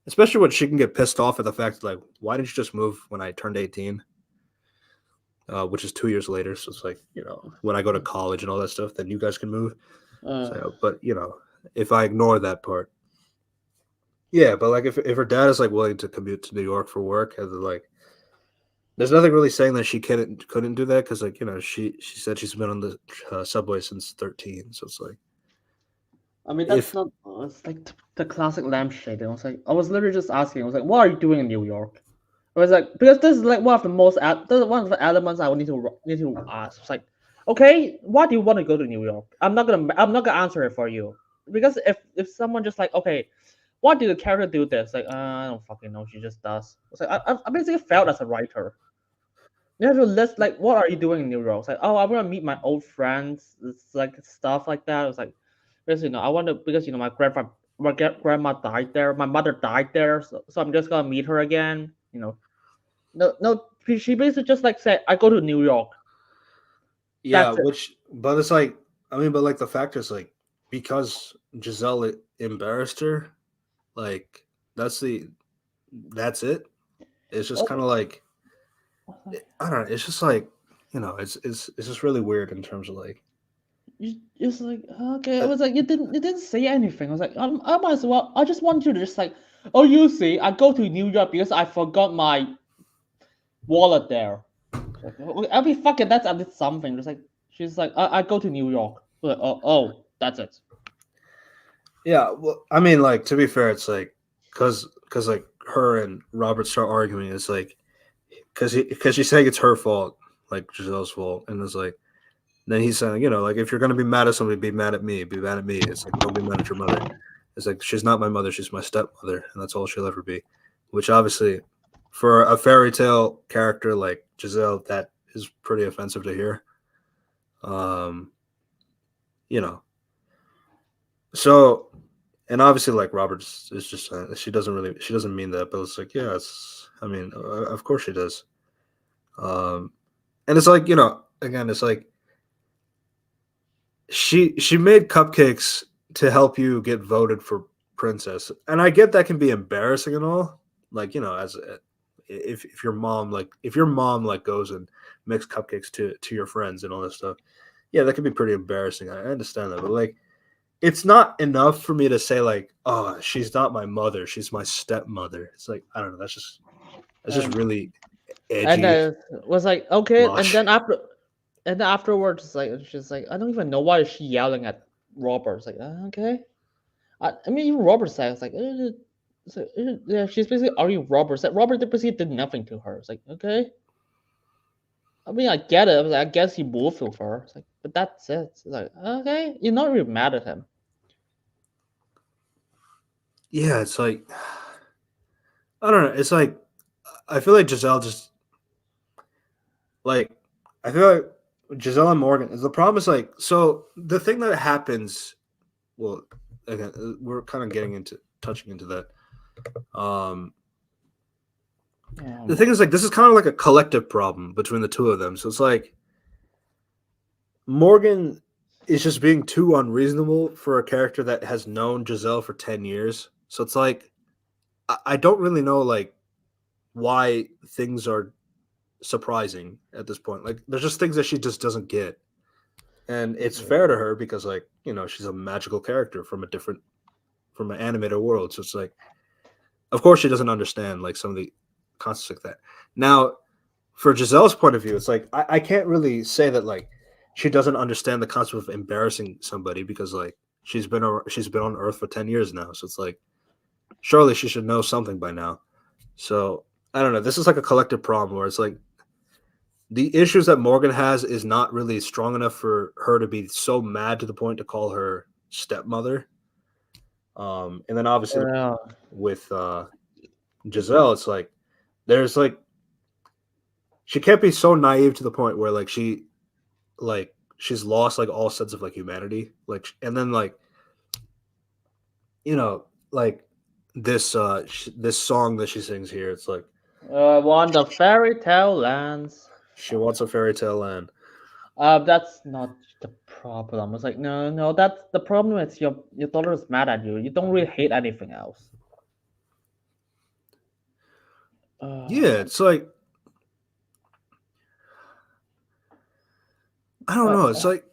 when she can get pissed off at the fact like why didn't you just move when I turned 18, which is 2 years later. So it's like when I go to college and all that stuff, then you guys can move. uh, So but if I ignore that part, yeah. But like if her dad is like willing to commute to New York for work, and like there's nothing really saying that she couldn't do that because like she said she's been on the subway since 13. So it's like I mean, that's if not. It's like the classic lampshade. I was like, I was literally just asking. I was like, what are you doing in New York? I was like, because this is like one of the this is one of the elements I would need to ask. It's like, okay, why do you want to go to New York? I'm not gonna answer it for you because if someone just like, okay, why did the character do this? Like, I don't fucking know. She just does. It's like I basically failed as a writer. You have to list like, what are you doing in New York? It's like, oh, I want to meet my old friends. It's like stuff like that. It's like, because I want to because my grandma died there. My mother died there, so I'm just gonna meet her again. No, no. She basically just like said, I go to New York. yeah, That's it. which but it's like I mean, but like the fact is like because Giselle embarrassed her, like that's the that's it. It's just kind Oh, of like I don't know. It's just like it's just really weird in terms of like you just like okay. I uh, was like, you didn't say anything. I was like, I might as well. I just want you to just like Oh, you see, I go to New York because I forgot my wallet there. Like, I mean, fuck it, that's at least something. It's like she's like, I go to New York. Like, oh, that's it. Yeah, well, I mean, like to be fair, it's like because like her and Robert start arguing. It's like because she's saying it's her fault, like Giselle's fault, and it's like then he's saying, like if you're gonna be mad at somebody, be mad at me, be mad at me. It's like don't be mad at your mother. It's like she's not my mother, she's my stepmother, and that's all she'll ever be. Which obviously, for a fairy tale character like Giselle, that is pretty offensive to hear. Um, you know, so and obviously like Robert is just she doesn't mean that, but it's like yeah, it's I mean of course she does. Um, and it's like again, it's like she made cupcakes to help you get voted for princess, and I get that can be embarrassing and all. Like as if your mom like goes and makes cupcakes to your friends and all this stuff, yeah, that can be pretty embarrassing. I understand that, but like it's not enough for me to say like, oh, she's not my mother, she's my stepmother. It's like I don't know. That's just And really and edgy then was like, okay, blush. and then afterwards, it's like she's like, I don't even know why is she yelling at Robert. It's like, okay. I mean, even Robert said, it's like, yeah, she's basically arguing Robert. Said Robert basically did nothing to her. It's like, okay. I mean, I get it. I, was like, I guess he will feel for her. It's like, but that's it. It's like, okay, you're not really mad at him. Yeah, it's like I don't know. It's like I feel like Giselle just like I feel like Giselle and Morgan is the problem is like so the thing that happens. Well, again, we're kind of getting into touching into that. Um, the thing is like this is kind of like a collective problem between the two of them. So it's like Morgan is just being too unreasonable for a character that has known Giselle for 10 years. So it's like I don't really know like why things are surprising at this point. Like there's just things that she just doesn't get. And it's fair to her because like, she's a magical character from an animated world. So it's like of course she doesn't understand like some of the concepts like that. Now, for Giselle's point of view, it's like I can't really say that like she doesn't understand the concept of embarrassing somebody because like she's been on Earth for 10 years now. So it's like surely she should know something by now. So I don't know. This is like a collective problem where it's like the issues that Morgan has is not really strong enough for her to be so mad to the point to call her stepmother. And then obviously Yeah. with Giselle, it's like there's like she can't be so naive to the point where she's lost like all sense of like humanity. Like and then like like this song that she sings here. It's like Want the fairy tale lands. she wants a fairy tale land. That's not the problem. It's like, no, no, that's the problem is your daughter is mad at you. You don't really hate anything else. Yeah, Uh, it's like I don't uh, know. It's like,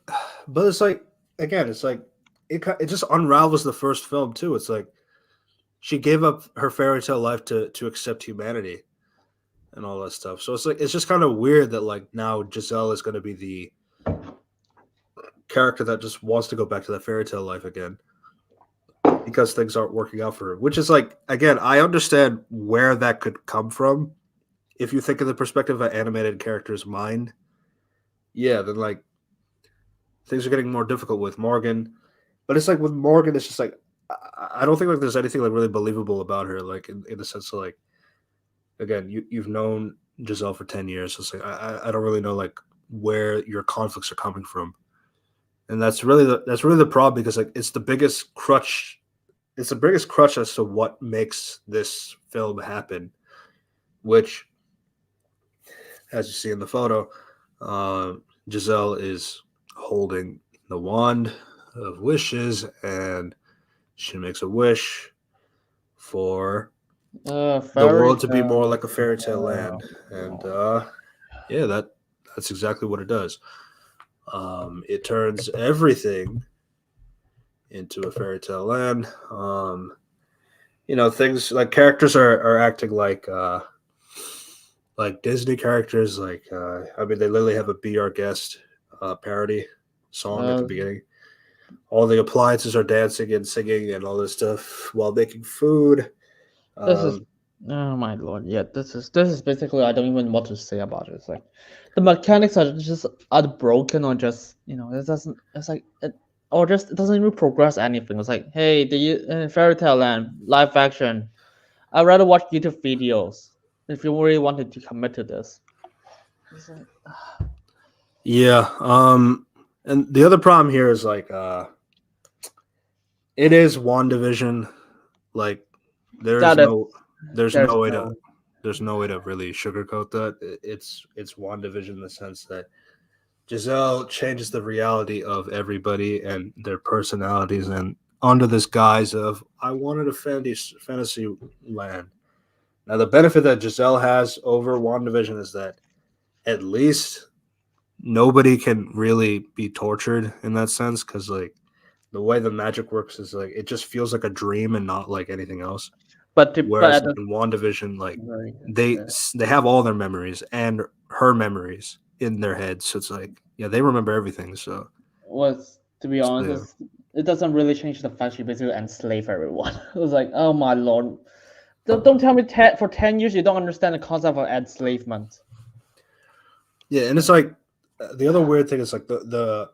but it's like again, it's like it just unravels the first film too. It's like she gave up her fairy tale life to accept humanity and all that stuff. So it's like it's just kind of weird that like now Giselle is going to be the character that just wants to go back to that fairy tale life again because things aren't working out for her. Which is like again, I understand where that could come from. If you think of the perspective of an animated character's mind, yeah, then like things are getting more difficult with Morgan. But it's like with Morgan, it's just like I don't think like there's anything like really believable about her. Like in the sense of like again, you've known Giselle for 10 years. So it's like I don't really know like where your conflicts are coming from, and that's really the problem because like it's the biggest crutch. It's the biggest crutch as to what makes this film happen, which, as you see in the photo, uh, Giselle is holding the wand of wishes, and she makes a wish for the fairy world to be more tale. like a fairy tale land, and yeah, that's exactly what it does. It turns everything into a fairy tale land. things like characters are acting like Disney characters. I mean, they literally have a "Be Our Guest" parody song at the Uh, beginning. All the appliances are dancing and singing and all this stuff while making food. this is Um, oh my lord, yeah, this is basically I don't even know what to say about it. It's like the mechanics are just are broken or just it doesn't it's like it or just it doesn't even progress anything. It's like hey, fairy tale land live action. I'd rather watch YouTube videos if you really wanted to commit to this. It's like yeah. And the other problem here is it is WandaVision. Like there is that is no there's there's no way to no there's no way to really sugarcoat that. It's WandaVision in the sense that Giselle changes the reality of everybody and their personalities and under this guise of I wanted a fantasy land. Now the benefit that Giselle has over WandaVision is that at least nobody can really be tortured in that sense because the way the magic works is like it just feels like a dream and not like anything else. but Whereas at the in WandaVision, like very they they have all their memories and her memories in their heads, so it's like yeah, they remember everything. was to be So honest, yeah, it doesn't really change the fact she basically enslaved everyone. It was like, oh my lord. Don't tell me for 10 years you don't understand the concept of enslavement. yeah, and it's like the other weird thing is like the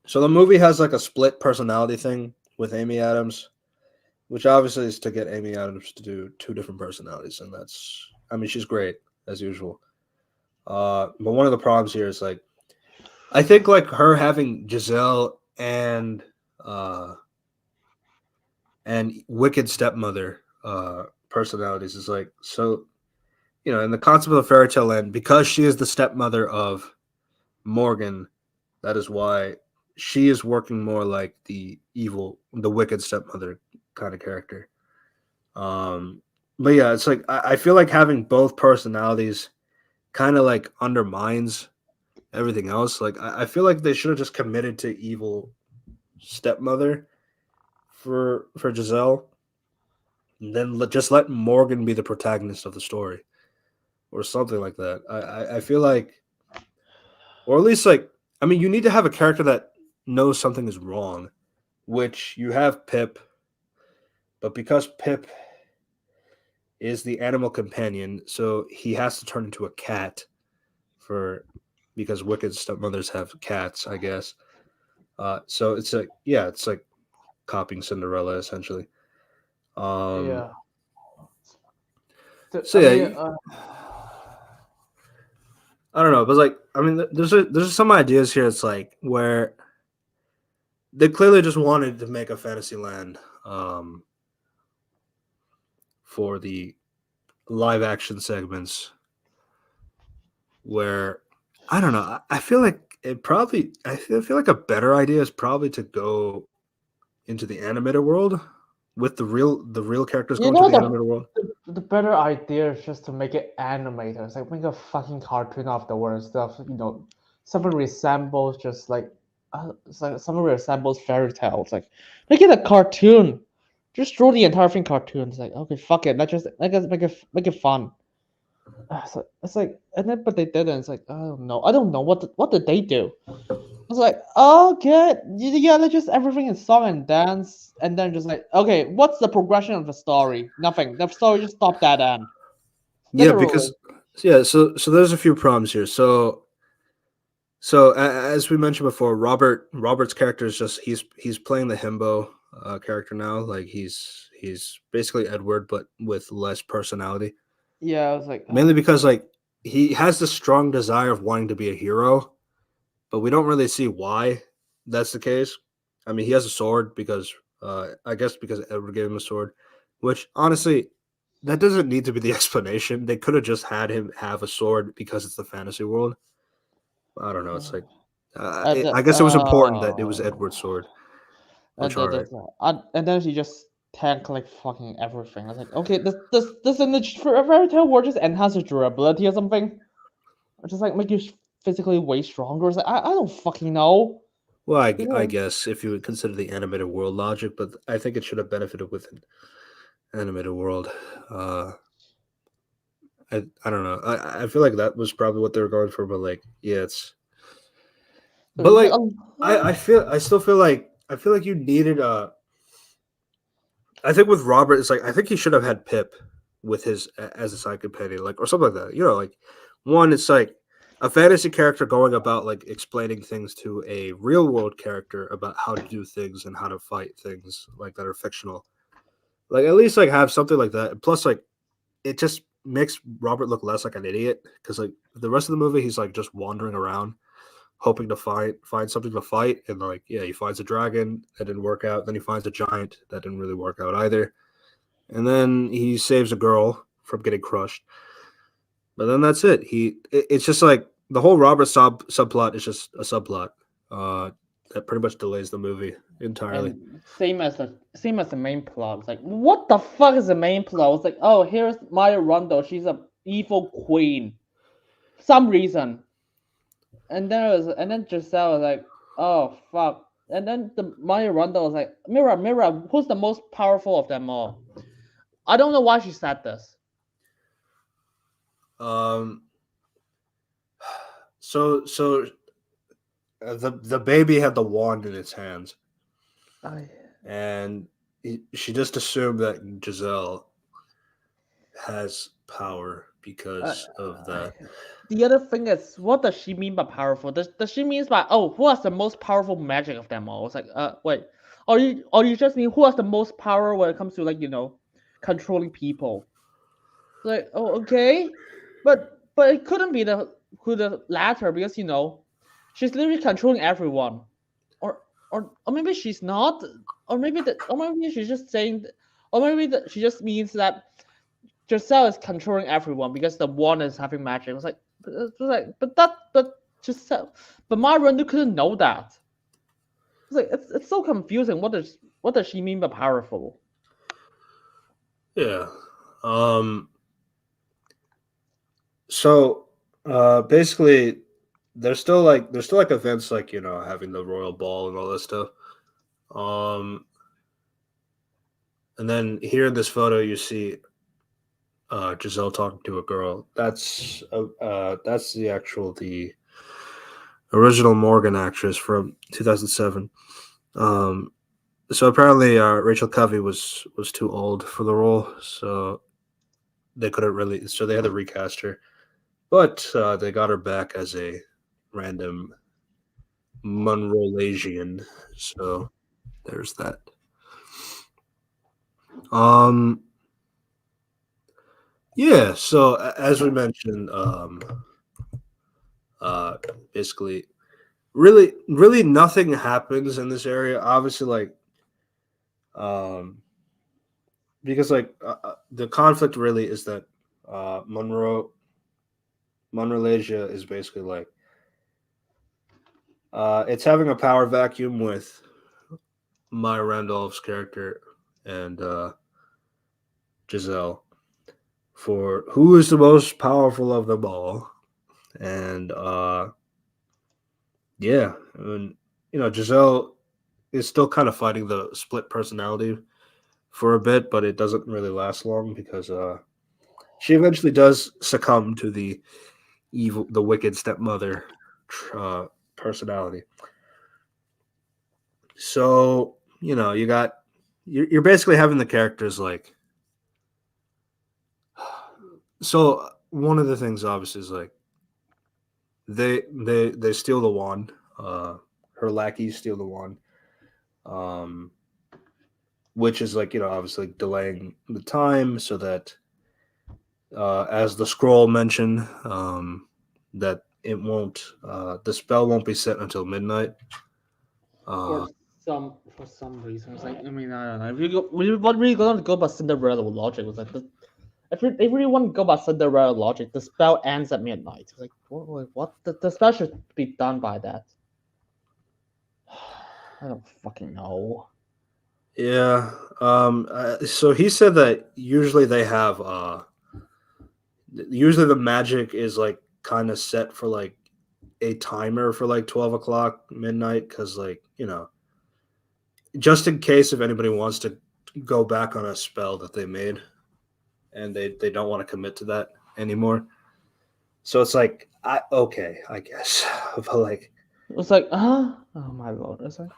so the movie has like a split personality thing with Amy Adams, which obviously is to get Amy Adams to do two different personalities, and that's I mean she's great as usual. But one of the problems here is like I think like her having Giselle uh and wicked stepmother personalities is like so in the concept of fairy tale land because she is the stepmother of Morgan, that is why she is working more like the wicked stepmother kind of character. um but yeah, it's like I feel like having both personalities kind of like undermines everything else. Like I feel like they should have just committed to evil stepmother for Giselle, and then just let Morgan be the protagonist of the story or something like that. I feel like, or at least like, I mean, you need to have a character that knows something is wrong, which you have Pip, but because Pip is the animal companion, so he has to turn into a cat for because wicked stepmothers have cats, I guess. So it's like yeah, it's like copying Cinderella essentially. Um, Yeah. so I mean, yeah, I don't know, but like I mean, there's some ideas here. It's like where they clearly just wanted to make a fantasy land for the live action segments. Where I don't know, I feel like I feel like a better idea is probably to go into the animated world with the real characters you going to know the animated world. the better idea is just to make it animated. It's like make a fucking cartoon afterwards. Stuff something resembles just like it's like something resembles fairy tales. Like make it a cartoon. Just draw the entire thing cartoon. It's like okay, fuck it. Let's make it fun. It's like and then but they didn't. It's like I don't know. I don't know what did they do. I was like, okay, yeah, let's just everything in song and dance, and then just like, okay, what's the progression of the story? Nothing. The story just stopped at end. Yeah, Literally. because yeah, so there's a few problems here. So as we mentioned before, Robert's character is just he's playing the himbo character now. Like he's basically Edward, but with less personality. Yeah, I was like, Mainly oh because god. like he has this strong desire of wanting to be a hero, but we don't really see why that's the case. I mean, he has a sword because I guess because Edward gave him a sword, which honestly that doesn't need to be the explanation. They could have just had him have a sword because it's the fantasy world. I don't know. It's like And I guess it was important that it was Edward's sword. Which all right. and then she just tank like fucking everything. I was like, okay, this in the fairy tale world just enhance your durability or something, or just like make you physically way stronger. It's like I don't fucking know. Well, I Yeah. guess if you would consider the animated world logic, but I think it should have benefited with an animated world. Uh, I don't know. I feel like that was probably what they were going for, but like, yeah, it's but Like, like I still feel like you needed I think with Robert, it's like I think he should have had Pip with his as a side companion, like or something like that. You know, like one, it's like a fantasy character going about like explaining things to a real world character about how to do things and how to fight things like that are fictional. Like at least like have something like that. And plus, like it just makes Robert look less like an idiot because like the rest of the movie, he's like just wandering around hoping to find something to fight, and like yeah, he finds a dragon that didn't work out. Then he finds a giant that didn't really work out either, and then he saves a girl from getting crushed. But then that's it. It's just like the whole Robert subplot is just a subplot uh, that pretty much delays the movie entirely. and same as the main plot. It's like, what the fuck is the main plot? It's like, oh, here's Maya Rondo. She's a evil queen. Some reason. And then Giselle was like, oh fuck. And then the Maya Rondo was like, Mira, Mira, who's the most powerful of them all? I don't know why she said this. Um, the baby had the wand in its hands, I and she just assumed that Giselle has power Uh, because of that. the other thing is, what does she mean by powerful? Does she mean by, oh, who has the most powerful magic of them all? It's like, wait, or you just mean who has the most power when it comes to like controlling people? It's like, oh, okay, but it couldn't be the latter because she's literally controlling everyone, or or maybe she's not, or maybe she's just saying, or maybe she just means that Giselle is controlling everyone because the one is having magic. But Giselle, but Marindu couldn't know that. It's like it's so confusing. What does she mean by powerful? Yeah. Um. So, basically, there's still like events like having the royal ball and all that stuff. Um. And then here in this photo, you see Giselle talking to a girl. That's the original Morgan actress from 2007. Um. So apparently, Rachel Covey was too old for the role, so they couldn't really. So they had to recast her. But they got her back as a random Monroelasian. So there's that. Um, yeah. So as we mentioned, uh, basically, really nothing happens in this area. Obviously, like, um, because like the conflict really is that Monroelasia is basically like it's having a power vacuum with Maya Randolph's character and Giselle for who is the most powerful of them all. And yeah, I mean, Giselle is still kind of fighting the split personality for a bit, but it doesn't really last long because she eventually does succumb to the wicked stepmother uh, personality. So you got you're basically having the characters like so one of the things obviously is like they steal the wand. Her lackeys steal the wand, um, which is like obviously delaying the time so that as the scroll mentioned that it won't the spell won't be set until midnight. For Uh, some reason, it's like, I mean, I don't know. If you go, we really gonna go by Cinderella logic, was like if you really want to go by Cinderella logic, the spell ends at midnight. It's like, what? The spell should be done by that. I don't fucking know. yeah. So he said that usually the magic is like kind of set for like a timer for like 12 o'clock midnight because like just in case if anybody wants to go back on a spell that they made and they don't want to commit to that anymore. So it's like I guess, but like It was like, oh my lord. It's like,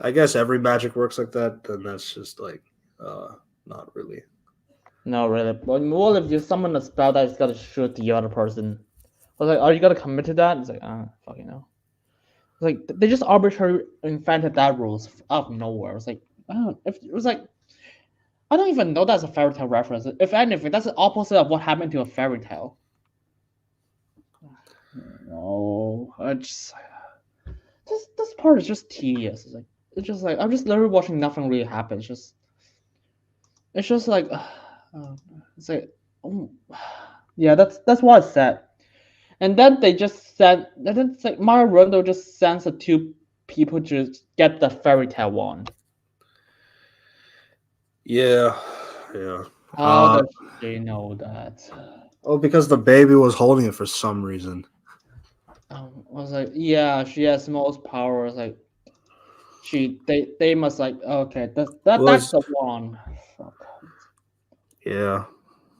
I guess every magic works like that. Then that's just like not really. no, really. But what if you summon a spell that's gotta shoot the other person? I was like, are you gonna commit to that? It's like, fucking no. It's like they just arbitrarily invented that rules out of nowhere. It's like, if it was like, I don't even know that's a fairy tale reference. If anything, that's the opposite of what happened to a fairy tale. No, I just this part is just tedious. It's just like I'm just literally watching nothing really happen. It's just like it's like oh, yeah, that's what I said. And then they just sent and then it's like Mario Rondo just sends the two people to get the fairy tale wand. Yeah, yeah. How does she know that? Oh, because the baby was holding it for some reason. I was like, yeah, she has most power. It's like they must like okay, that's Was the one. Fuck. yeah.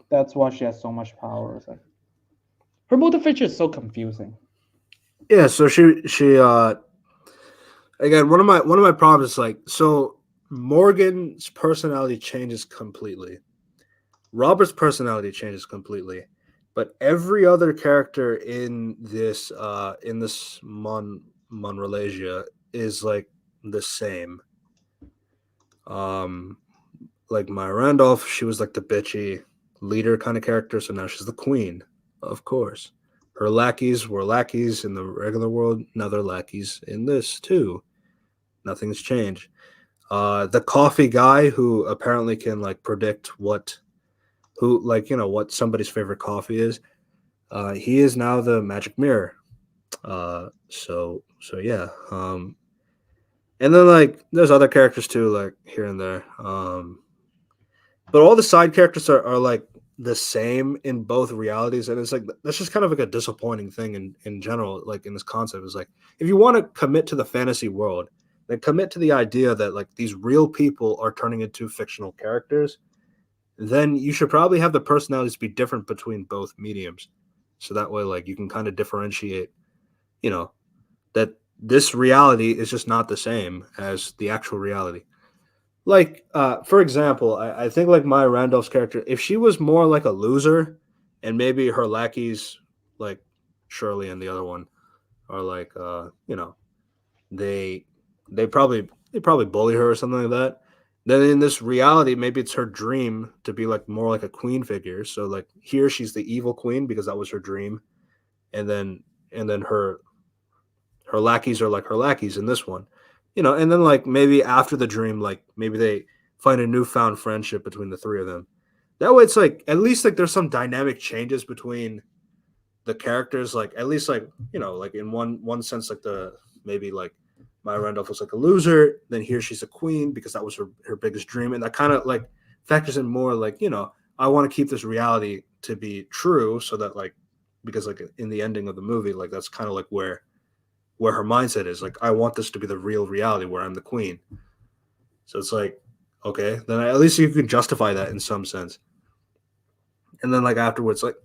That's why she has so much power. It's like her motivation is so confusing. Yeah, so she again one of my problems is like so Morgan's personality changes completely. Robert's personality changes completely. But every other character in this Monrelasia is like the same. Um like Maya Randolph, she was like the bitchy leader kind of character, so now she's the queen, of course. Her lackeys were lackeys in the regular world, now they're lackeys in this too. Nothing's changed. The coffee guy who apparently can like predict what somebody's favorite coffee is. He is now the magic mirror. So yeah. And then like there's other characters too, like here and there. But all the side characters are like the same in both realities, and it's like that's just kind of like a disappointing thing in general, like in this concept is like if you want to commit to the fantasy world, then commit to the idea that like these real people are turning into fictional characters, then you should probably have the personalities be different between both mediums. So that way like you can kind of differentiate, you know, that this reality is just not the same as the actual reality. Like for example, I think like Maya Randolph's character, if she was more like a loser and maybe her lackeys like Shirley and the other one are like they they probably bully her or something like that, then in this reality maybe it's her dream to be like more like a queen figure, so like here she's the evil queen because that was her dream, and then her lackeys are like her lackeys in this one, and then like maybe after the dream, like maybe they find a newfound friendship between the three of them. That way, it's like at least like there's some dynamic changes between the characters. Like at least like like in one sense, like the maybe like Maya Randolph was like a loser, then here she's a queen because that was her biggest dream, and that kind of like factors in more like I want to keep this reality to be true, so that like because like in the ending of the movie, like that's kind of like where her mindset is like I want this to be the real reality where I'm the queen. So it's like okay, then at least you can justify that in some sense. And then like afterwards, like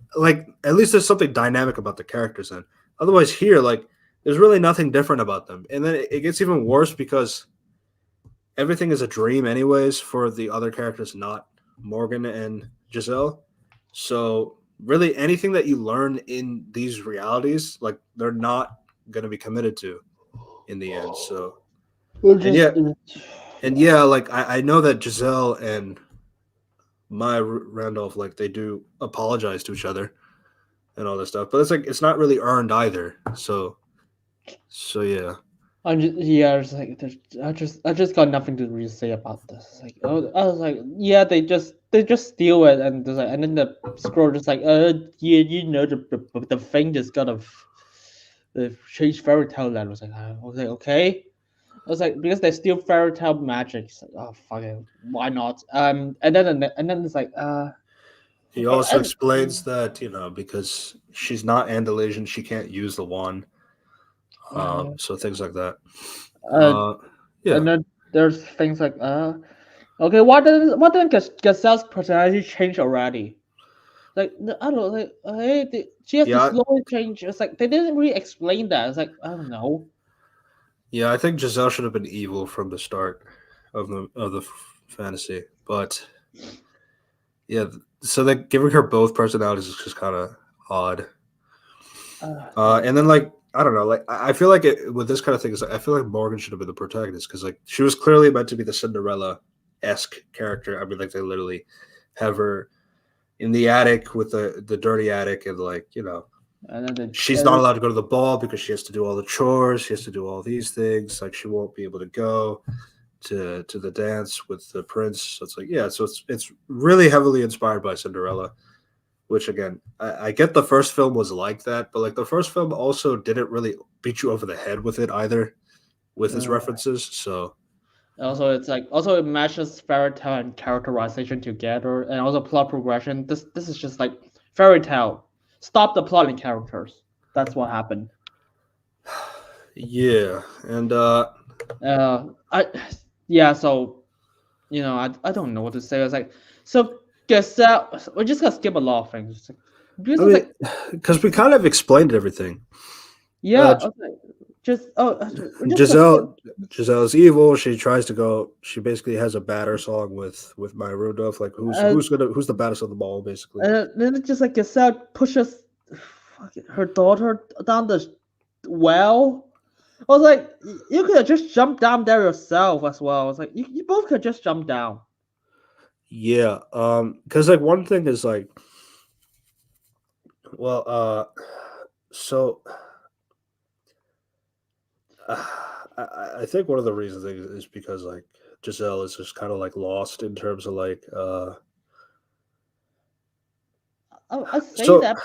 at least there's something dynamic about the characters. Then otherwise here like there's really nothing different about them. And then it gets even worse because everything is a dream anyways for the other characters, not Morgan and Giselle. So really anything that you learn in these realities, like they're not going to be committed to in the end. So We're and just yeah, and yeah, like I know that Giselle and Maya Randolph, like they do apologize to each other and all this stuff, but it's like it's not really earned either. So yeah. I'm just yeah, it's like I just got nothing to really say about this. It's like I was like yeah, they just steal it and there's like and then the scroll just like yeah the thing just got a change fairy tale land. I was like okay. I was like because they steal fairy tale magic. It's like, oh fuck it, why not? And then it's like He also explains that because she's not Andalusian, she can't use the wand. Uh, So things like that. uh, Uh, yeah, and then there's things like okay, why didn't Gazelle's personality change already? Like I don't know, like hey, she has to yeah, slowly change. It's like they didn't really explain that. It's like I don't know. yeah. I think Giselle should have been evil from the start of the fantasy, but yeah. So that giving her both personalities is just kind of odd. Yeah. And then like I don't know, like I feel like with this kind of thing is like, I feel like Morgan should have been the protagonist because like she was clearly meant to be the Cinderella esque character. I mean, like they literally have her in the attic with the dirty attic, and like And then she's not allowed to go to the ball because she has to do all the chores. She has to do all these things. Like she won't be able to go to the dance with the prince. So it's like yeah, so it's really heavily inspired by Cinderella. Which again, I get the first film was like that, but like the first film also didn't really beat you over the head with it either, with its references. So also it's like also it matches fairy tale and characterization together, and also plot progression. This is just like fairy tale. Stop the plotting characters. That's what happened. yeah, and I yeah. So I don't know what to say. It's like so. Gazelle. We're just gonna skip a lot of things. It's like, because I it's mean, like because we kind of explained everything. yeah. Uh, Okay. Just we're just gonna skip. Giselle's evil. She tries to go. She basically has a batter song with Maya Rudolph. Like Uh, who's the baddest of the ball, basically. and then it's just like Gazelle pushes her daughter down the well. I was like, you could have just jumped down there yourself as well. I was like, you both could just jump down. Yeah, because like one thing is like, well, so I think one of the reasons is because like Giselle is just kind of like lost in terms of like I say so that,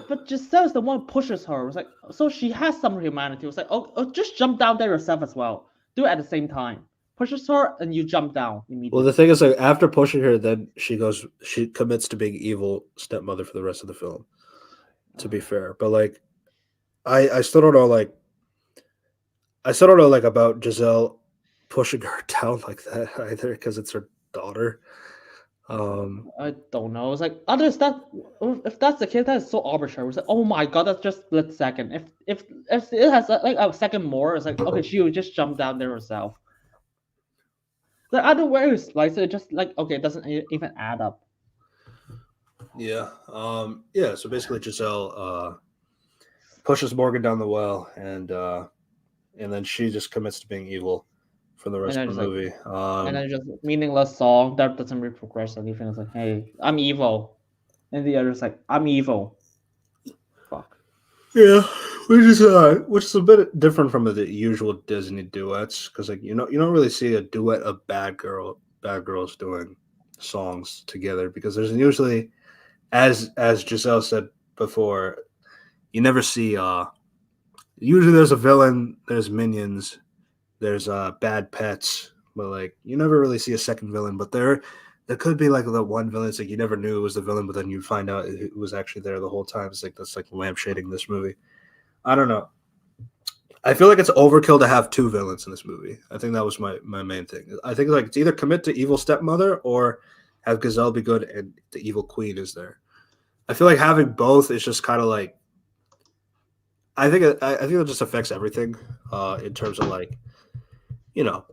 but Giselle is the one who pushes her. It's like, so she has some humanity. It's like, just jump down there yourself as well. Do it at the same time. Pushes her, and you jump down well the immediately. thing is like after pushing her, then she commits to being evil stepmother for the rest of the film. To be fair, but like I still don't know like I still don't know like about Giselle pushing her down like that either because it's her daughter. Um, I don't know. It's like others that if that's the case, that is so arbitrary. It's like, oh my god, that's just split second. If it has like a second more, it's like okay, she would just jump down there herself. The other way is like so it just like okay, it doesn't even add up. yeah, yeah. So basically, Giselle pushes Morgan down the well, and then she just commits to being evil for the And rest then of just the like movie. and then just meaningless song that doesn't really progress anything. It's like, hey, I'm evil, and the other's like, I'm evil. Fuck. Yeah, which is a bit different from the usual Disney duets because like you don't really see a duet of bad girls doing songs together because there's usually as Giselle said before, you never see usually there's a villain, there's minions, there's bad pets, but like you never really see a second villain. But there could be like the one villain. It's like you never knew it was the villain, but then you find out it was actually there the whole time. It's like that's like lampshading this movie. I don't know. I feel like it's overkill to have two villains in this movie. I think that was my main thing. I think like it's either commit to evil stepmother or have Gazelle be good and the evil queen is there. I feel like having both is just kind of like I think it just affects everything in terms of like you know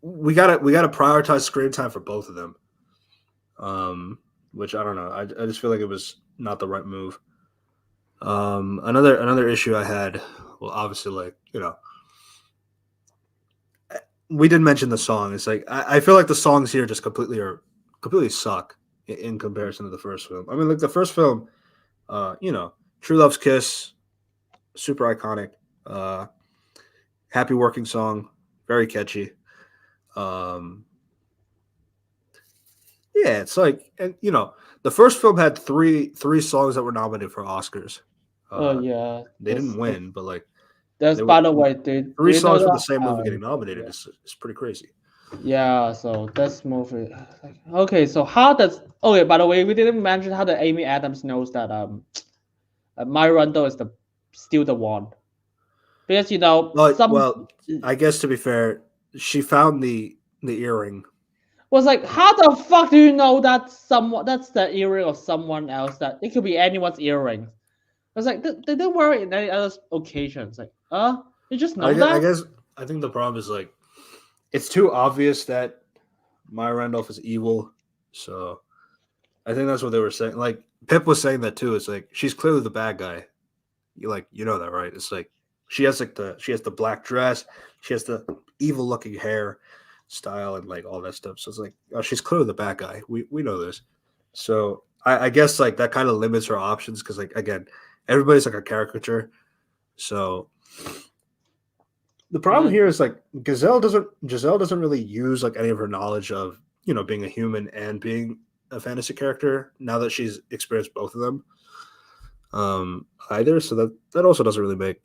we gotta prioritize screen time for both of them. Which I don't know. I just feel like it was not the right move. Another issue I had, well, obviously, like we did mention the song. It's like I feel like the songs here just completely suck in comparison to the first film. I mean, like the first film, True Love's Kiss, super iconic, uh, happy working song, very catchy. Um, yeah, it's like, and the first film had three songs that were nominated for Oscars. Oh Uh, yeah, they didn't win, but like there's they were by the way, do three you know songs from the that? same movie getting Yeah. nominated. Is pretty crazy. Yeah, so this movie. Okay, so how does? Okay, by the way, we didn't mention how the Amy Adams knows that My Rondo is the still the one. because you know some Well, I guess to be fair, she found the earring. was like, how the fuck do you know that someone that's the earring of someone else? That it could be anyone's earring. I was like, they don't wear it in any other occasions. Like, you just know I that? guess I think the problem is like it's too obvious that Maya Randolph is evil. So I think that's what they were saying. Like Pip was saying that too. It's like she's clearly the bad guy. You know that, right? It's like she has the black dress, she has the evil looking hair style and like all that stuff. So it's like oh, she's clearly the bad guy. We know this. So I guess like that kind of limits her options because like again, everybody's like a caricature. So the problem And here is like Giselle doesn't really use like any of her knowledge of being a human and being a fantasy character now that she's experienced both of them either. So that also doesn't really make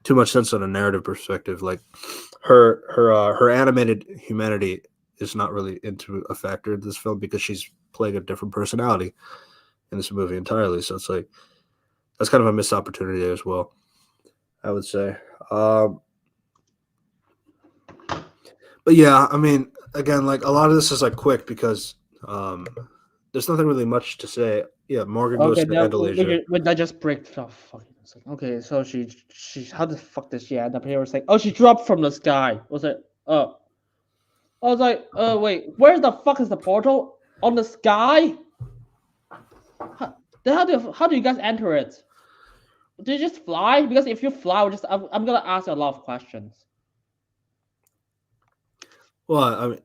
too much sense on a narrative perspective. Like her animated humanity is not really into a factor in this film because she's playing a different personality in this movie entirely. So it's like that's kind of a missed opportunity as well, I would say. Um, but yeah, I mean, again, like a lot of this is like quick because there's nothing really much to say. Yeah, Morgan goes okay, to now Andalasia. when I just break oh, fucking it's like, okay, so she how the fuck did she end up here? It's like, oh, she dropped from the sky. Was it? I was like, wait, where the fuck is the portal on the sky? Then how do you guys enter it? Do you just fly? Because if you fly, I'm gonna ask you a lot of questions. Well, I mean,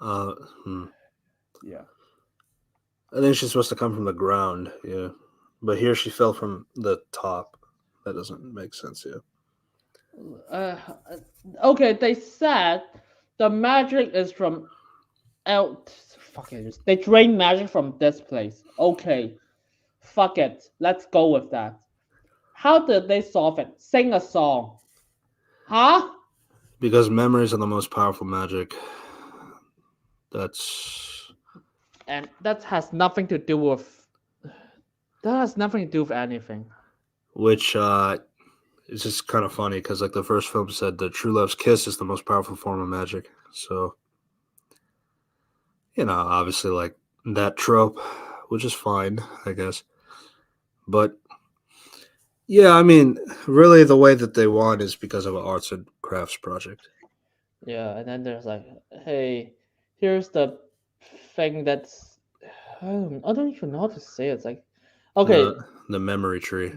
uh, hmm. Yeah. I think she's supposed to come from the ground. Yeah, but here she fell from the top. That doesn't make sense. Yeah. Uh, okay, they said the magic is from out. Fuck it. They drain magic from this place. Okay, fuck it. Let's go with that. How did they solve it? Sing a song. Huh? Because memories are the most powerful magic. That's And that has nothing to do with. That has nothing to do with anything. which it's just kind of funny because like the first film said that true love's kiss is the most powerful form of magic. So obviously like that trope, which is fine, I guess. But yeah, I mean, really, the way that they won is because of an arts and crafts project. Yeah, and then there's like, hey, here's the thing that's. I don't even know how to say it. It's like, The okay, the memory tree.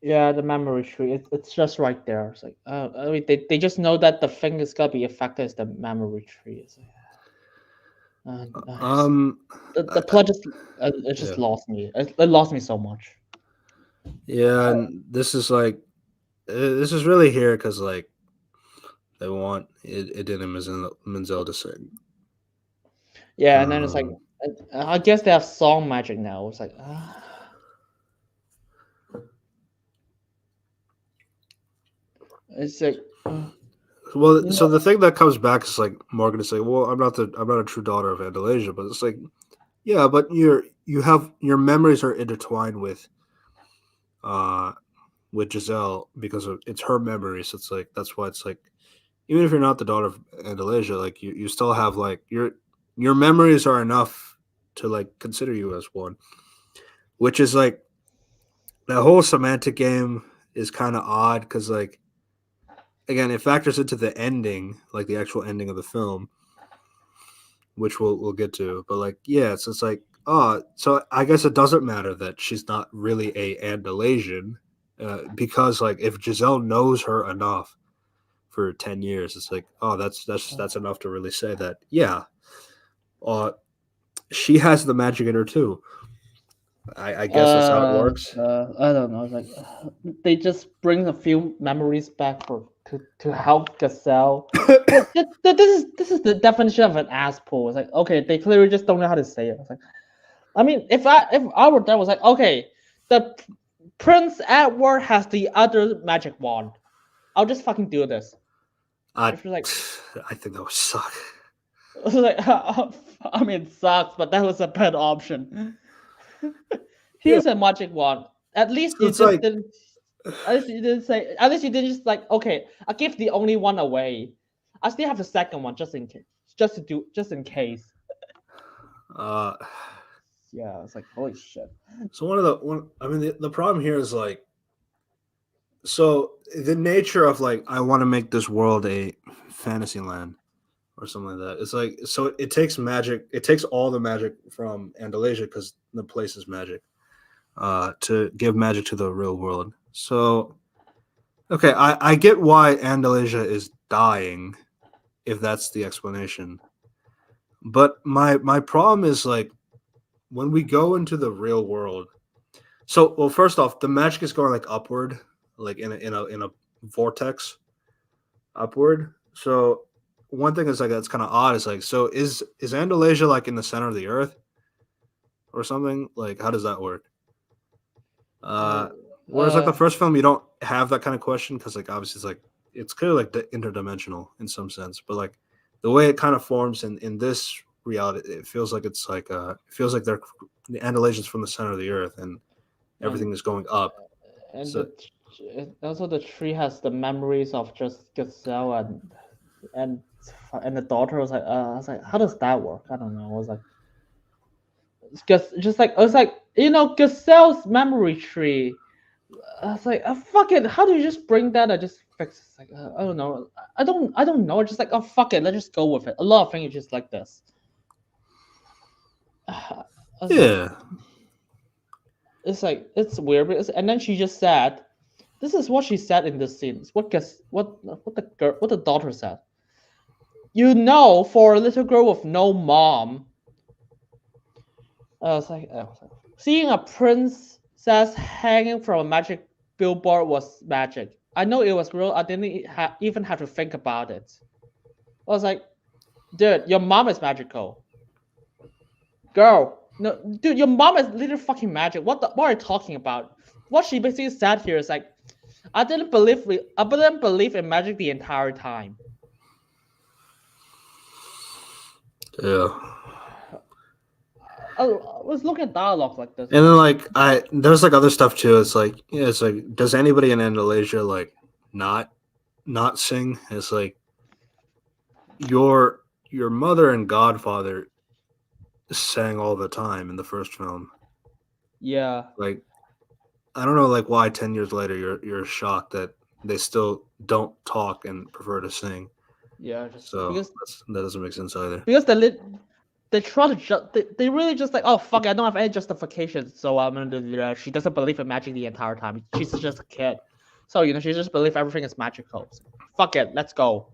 yeah, the memory tree. It's just right there. It's like, I mean, they just know that the thing is gonna be affected as the memory tree. It's like, nice. Um, The I, plot just it just yeah, lost me. It lost me so much. yeah, and this is really here because like they want Idina Menzel to sing. Yeah, and then it's like, Um, I guess they have song magic now. It's like, it's like, well, you so know, the thing that comes back is like Morgan is like, well, I'm not a true daughter of Andalasia, but it's like, yeah, but you have your memories are intertwined uh with Giselle because it's her memories. It's like that's why it's like even if you're not the daughter of Andalasia, like you still have like your memories are enough to like consider you as one, which is like the whole semantic game is kind of odd because like again it factors into the ending, like the actual ending of the film, which we'll get to. But like yeah, it's like so I guess it doesn't matter that she's not really a Andalasian because like if Giselle knows her enough for 10 years it's like oh that's enough to really say that yeah uh she has the magic in her too. I guess that's how it works. I don't know. It's like they just bring a few memories back to help Gazelle. Well, this is the definition of an ass pull. It's like okay, they clearly just don't know how to say it. It's like I mean, if I were there, was like okay, the Prince Edward has the other magic wand. I'll just fucking do this. I If you're like, I think that would suck. it's like I mean, it sucks, but that was a better option. Yeah, Here's a magic wand. At least so you it's just like didn't. At least you didn't say. At least you didn't just like, okay, I give the only one away. I still have the second one just in case, just in case. Uh, Yeah, it's like holy shit. so I mean, the problem here is like, so the nature of like, I want to make this world a fantasy land or something like that. It's like, so it takes magic. It takes all the magic from Andalasia because the place is magic. To give magic to the real world. So okay, I get why Andalasia is dying, if that's the explanation. But my problem is like when we go into the real world. So well, first off, the magic is going like upward, like in a vortex upward. So one thing is like that's kind of odd. Is like so is Andalasia like in the center of the earth or something? Like how does that work? Uh, Whereas like the uh, first film, you don't have that kind of question because like obviously it's clearly like interdimensional in some sense, but like the way it kind of forms in this reality, it feels like it's like it feels like they're the Andalasians from the center of the earth and and everything is going up. and So also the tree has the memories of just Gazelle and and the daughter was like, I was like, how does that work? I don't know. I was like, just like I was like, Gazelle's memory tree. I was like, fuck it. How do you just bring that? I just fix. It's like, I don't know. I don't know. Just like, oh fuck it. Let's just go with it. A lot of things are just like this. I was like, yeah, it's weird. And then she just said, this is what she said in the scenes. What the daughter said. For a little girl with no mom, seeing a princess hanging from a magic billboard was magic. I know it was real. I didn't even have to think about it. I was like, dude, your mom is magical. Girl, no, dude, your mom is literally fucking magic. What are you talking about? What she basically said here is like, I didn't believe in magic the entire time. yeah. I was looking at dialogue like this. And then like there's like other stuff too. It's like yeah, it's like does anybody in Andalasia like not not sing? It's like your your mother and godfather sang all the time in the first film. Yeah, Like I don't know like why 10 years later you're shocked that they still don't talk and prefer to sing. yeah, just So that doesn't make sense either. because they try to they really just like, oh fuck it, I don't have any justification, so I'm gonna do that. She doesn't believe in magic the entire time. She's just a kid, so she just believes everything is magical. So, fuck it, let's go.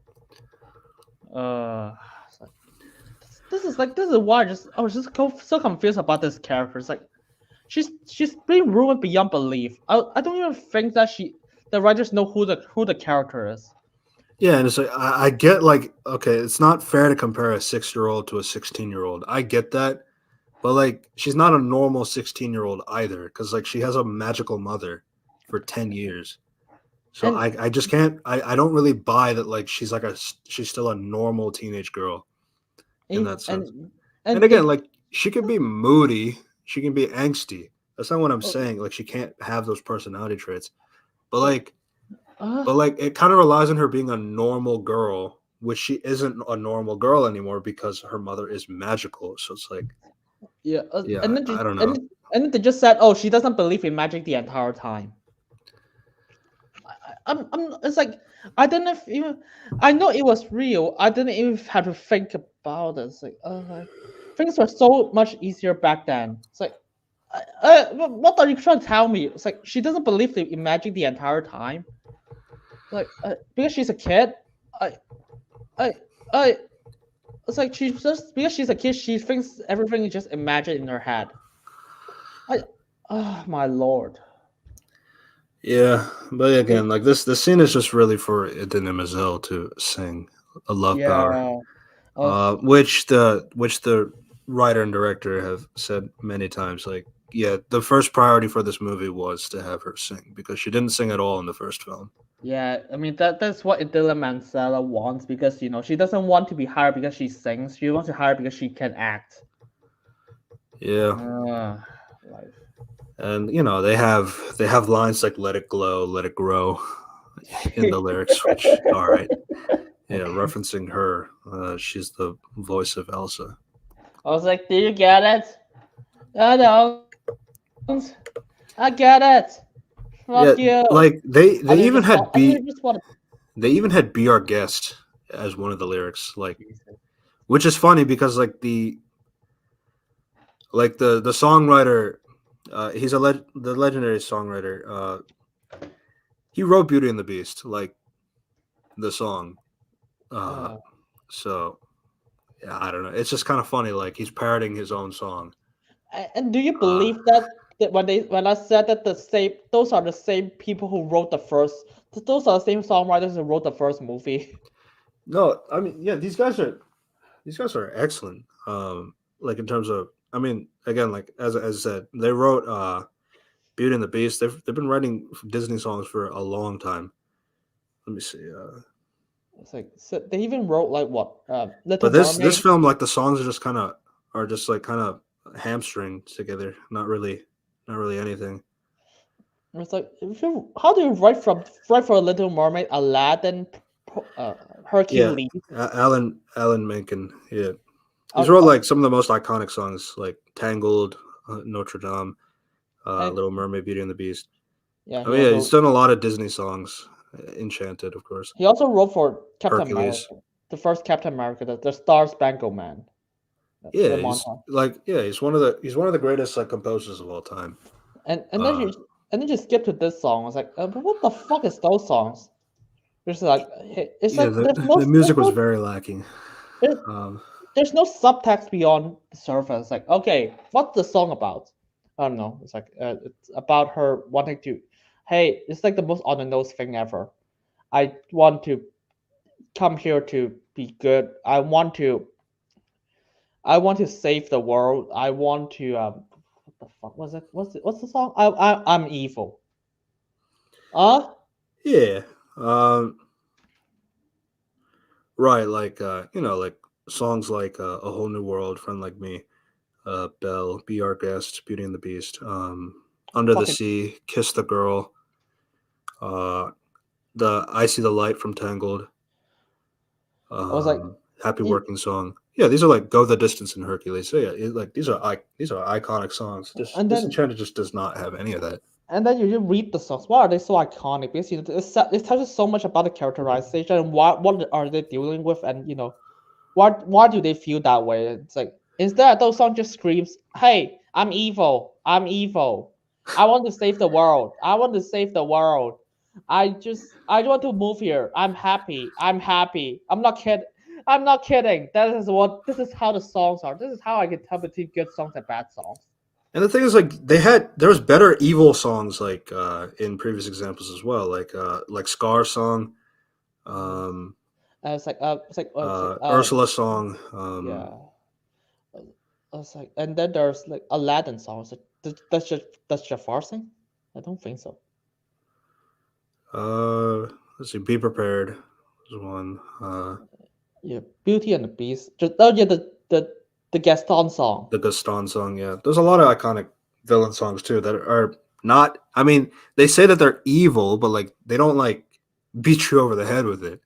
It's like, this is why I was just so confused about this character. It's like she's being ruined beyond belief. I don't even think that the writers know who the character is. Yeah, and it's like I get like okay, it's not fair to compare a 6 year old to a 16-year-old. I get that, but like she's not a normal 16-year-old either, because like she has a magical mother for 10 years. So And I just can't I don't really buy that like she's still a normal teenage girl in and that sense. and, And and again, they like she can be moody, she can be angsty. That's not what I'm uh, saying. Like she can't have those personality traits. But uh, like uh, but like it kind of relies on her being a normal girl, which she isn't a normal girl anymore because her mother is magical. So it's like, yeah, yeah, I don't know. and then they just said, oh, she doesn't believe in magic the entire time. It's like I don't know if even I know it was real. I didn't even have to think about it. It's like things were so much easier back then. It's like, what are you trying to tell me? It's like she doesn't believe in magic the entire time. Like because she's a kid, I, I, I. It's like she's just because she's a kid, she thinks everything is just imagined in her head. I, oh my lord. Yeah, but It, again, like this scene is just really for Idina Menzel to sing a love power, yeah. Uh, which the writer and director have said many times. Like, yeah, the first priority for this movie was to have her sing because she didn't sing at all in the first film. Yeah, I mean that's what Idila Mansella wants because she doesn't want to be hired because she sings. She wants to hire because she can act. Yeah, Uh, life. and they have lines like "Let it glow, let it grow" in the lyrics, which all right, yeah, referencing her. She's the voice of Elsa. I was like, do you get it? I don't. I get it. Fuck you. Yeah, like And you just want. And you just want they even had "Be Our Guest" as one of the lyrics, like, to. which is funny because the songwriter, he's the legendary songwriter. He wrote Beauty and the Beast, like the song. Uh, Uh, so yeah, I don't know. It's just kind of funny. Like he's parroting his own song. and do you Uh, believe that when I said that the same those are the same people who wrote the first those are the same songwriters who wrote the first movie. no, I mean, yeah, these guys are excellent. Like in terms of, I mean, again, like as I said, they wrote Beauty and the Beast. They've been writing Disney songs for a long time. Let me see. It's like so they even wrote like what Little But this Mermaid. film, like the songs are just kind of hamstringed together. Not really anything. It's like how do you write for a Little Mermaid, Aladdin, Yeah, Hercules? Alan Menken. Yeah, Uh, he's wrote uh, like some of the most iconic songs, like Tangled, Notre Dame, and Little Mermaid, Beauty and the Beast. yeah, I mean, yeah, he's done a lot of Disney songs. Enchanted, of course. he also wrote for Captain Hercules. America, the first Captain America, the Star Spangled Man, Yeah, the he's montage. like yeah, he's one of the greatest like composers of all time. And then Uh, you skip to this song. I was like, but what the fuck is those songs? It's like it's yeah, like the music was very lacking. there's, Um, there's no subtext beyond the surface. It's like, okay, what's the song about? I don't know. It's like it's about her wanting to. Hey, it's like the most on the nose thing ever. I want to come here to be good. I want to save the world. I want to what the fuck was it? What's the song? I'm evil. Huh? yeah, um, right. Like like songs like "A Whole New World," "Friend Like Me," "Belle," "Be Our Guest," "Beauty and the Beast," "Under the Fucking. Sea," "Kiss the Girl," uh, the "I See the Light" from Tangled, I was like, "Happy it, Working Song." Yeah, these are like "Go the Distance" and "Hercules." So yeah, like these are iconic songs. and then Disenchanted just does not have any of that. and then you read the songs. Why are they so iconic? Because it tells you so much about the characterization and what are they dealing with, and why do they feel that way? It's like instead those songs just screams, "Hey, I'm evil. I'm evil. I want to save the world. I want to save the world. I want to move here. I'm happy. I'm happy. I'm not kidding. I'm not kidding. This is how the songs are. This is how I can tell between good songs and bad songs. And the thing is, like, there was better evil songs like in previous examples as well, like Scar song, Mhm. um, And it's like Ursula song. yeah. I was like, and then there's like Aladdin songs. Like, that's Jafar sing? I don't think so. Uh, let's see, Be Prepared was one. Yeah, Beauty and the Beast. Just oh yeah, the Gaston song. The Gaston song. Yeah, there's a lot of iconic villain songs too that are not. I mean, they say that they're evil, but like they don't like beat you over the head with it.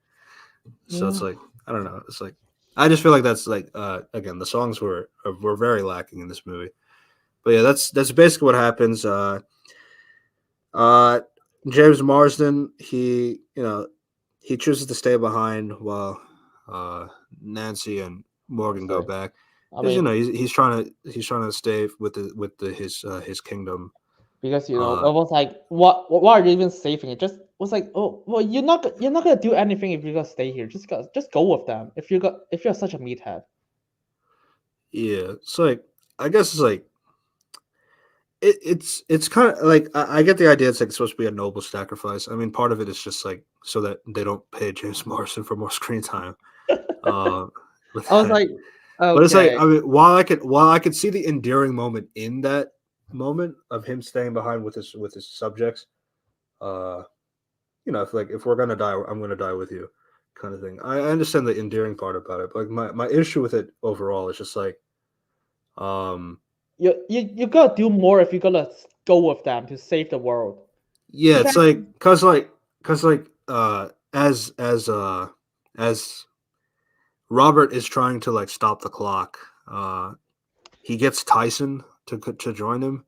So it's Yeah, like I don't know. It's like I just feel like that's like again the songs were very lacking in this movie. But yeah, that's basically what happens. Uh, James Marsden, he chooses to stay behind while uh, Nancy and Morgan go sorry. back I because mean, he's trying to stay with his kingdom. because Uh, it was like, why are you even saving it? Just was like, oh, well, you're not gonna do anything if you're gonna stay here. Just go with them. If you're such a meathead. yeah, it's like I guess it's like it's kind of like I get the idea. It's like supposed to be a noble sacrifice. I mean, part of it is just like so that they don't pay James Marsden for more screen time. Uh, with I was that. like, But it's like okay, I mean, while I could see the endearing moment in that moment of him staying behind with his subjects, uh, if we're gonna die, I'm gonna die with you, kind of thing. I understand the endearing part about it, but like my issue with it overall is just like, um, you gotta do more if you're gonna go with them to save the world. Yeah, If it's anything, cause like as Robert is trying to like stop the clock, he gets Tyson to join him,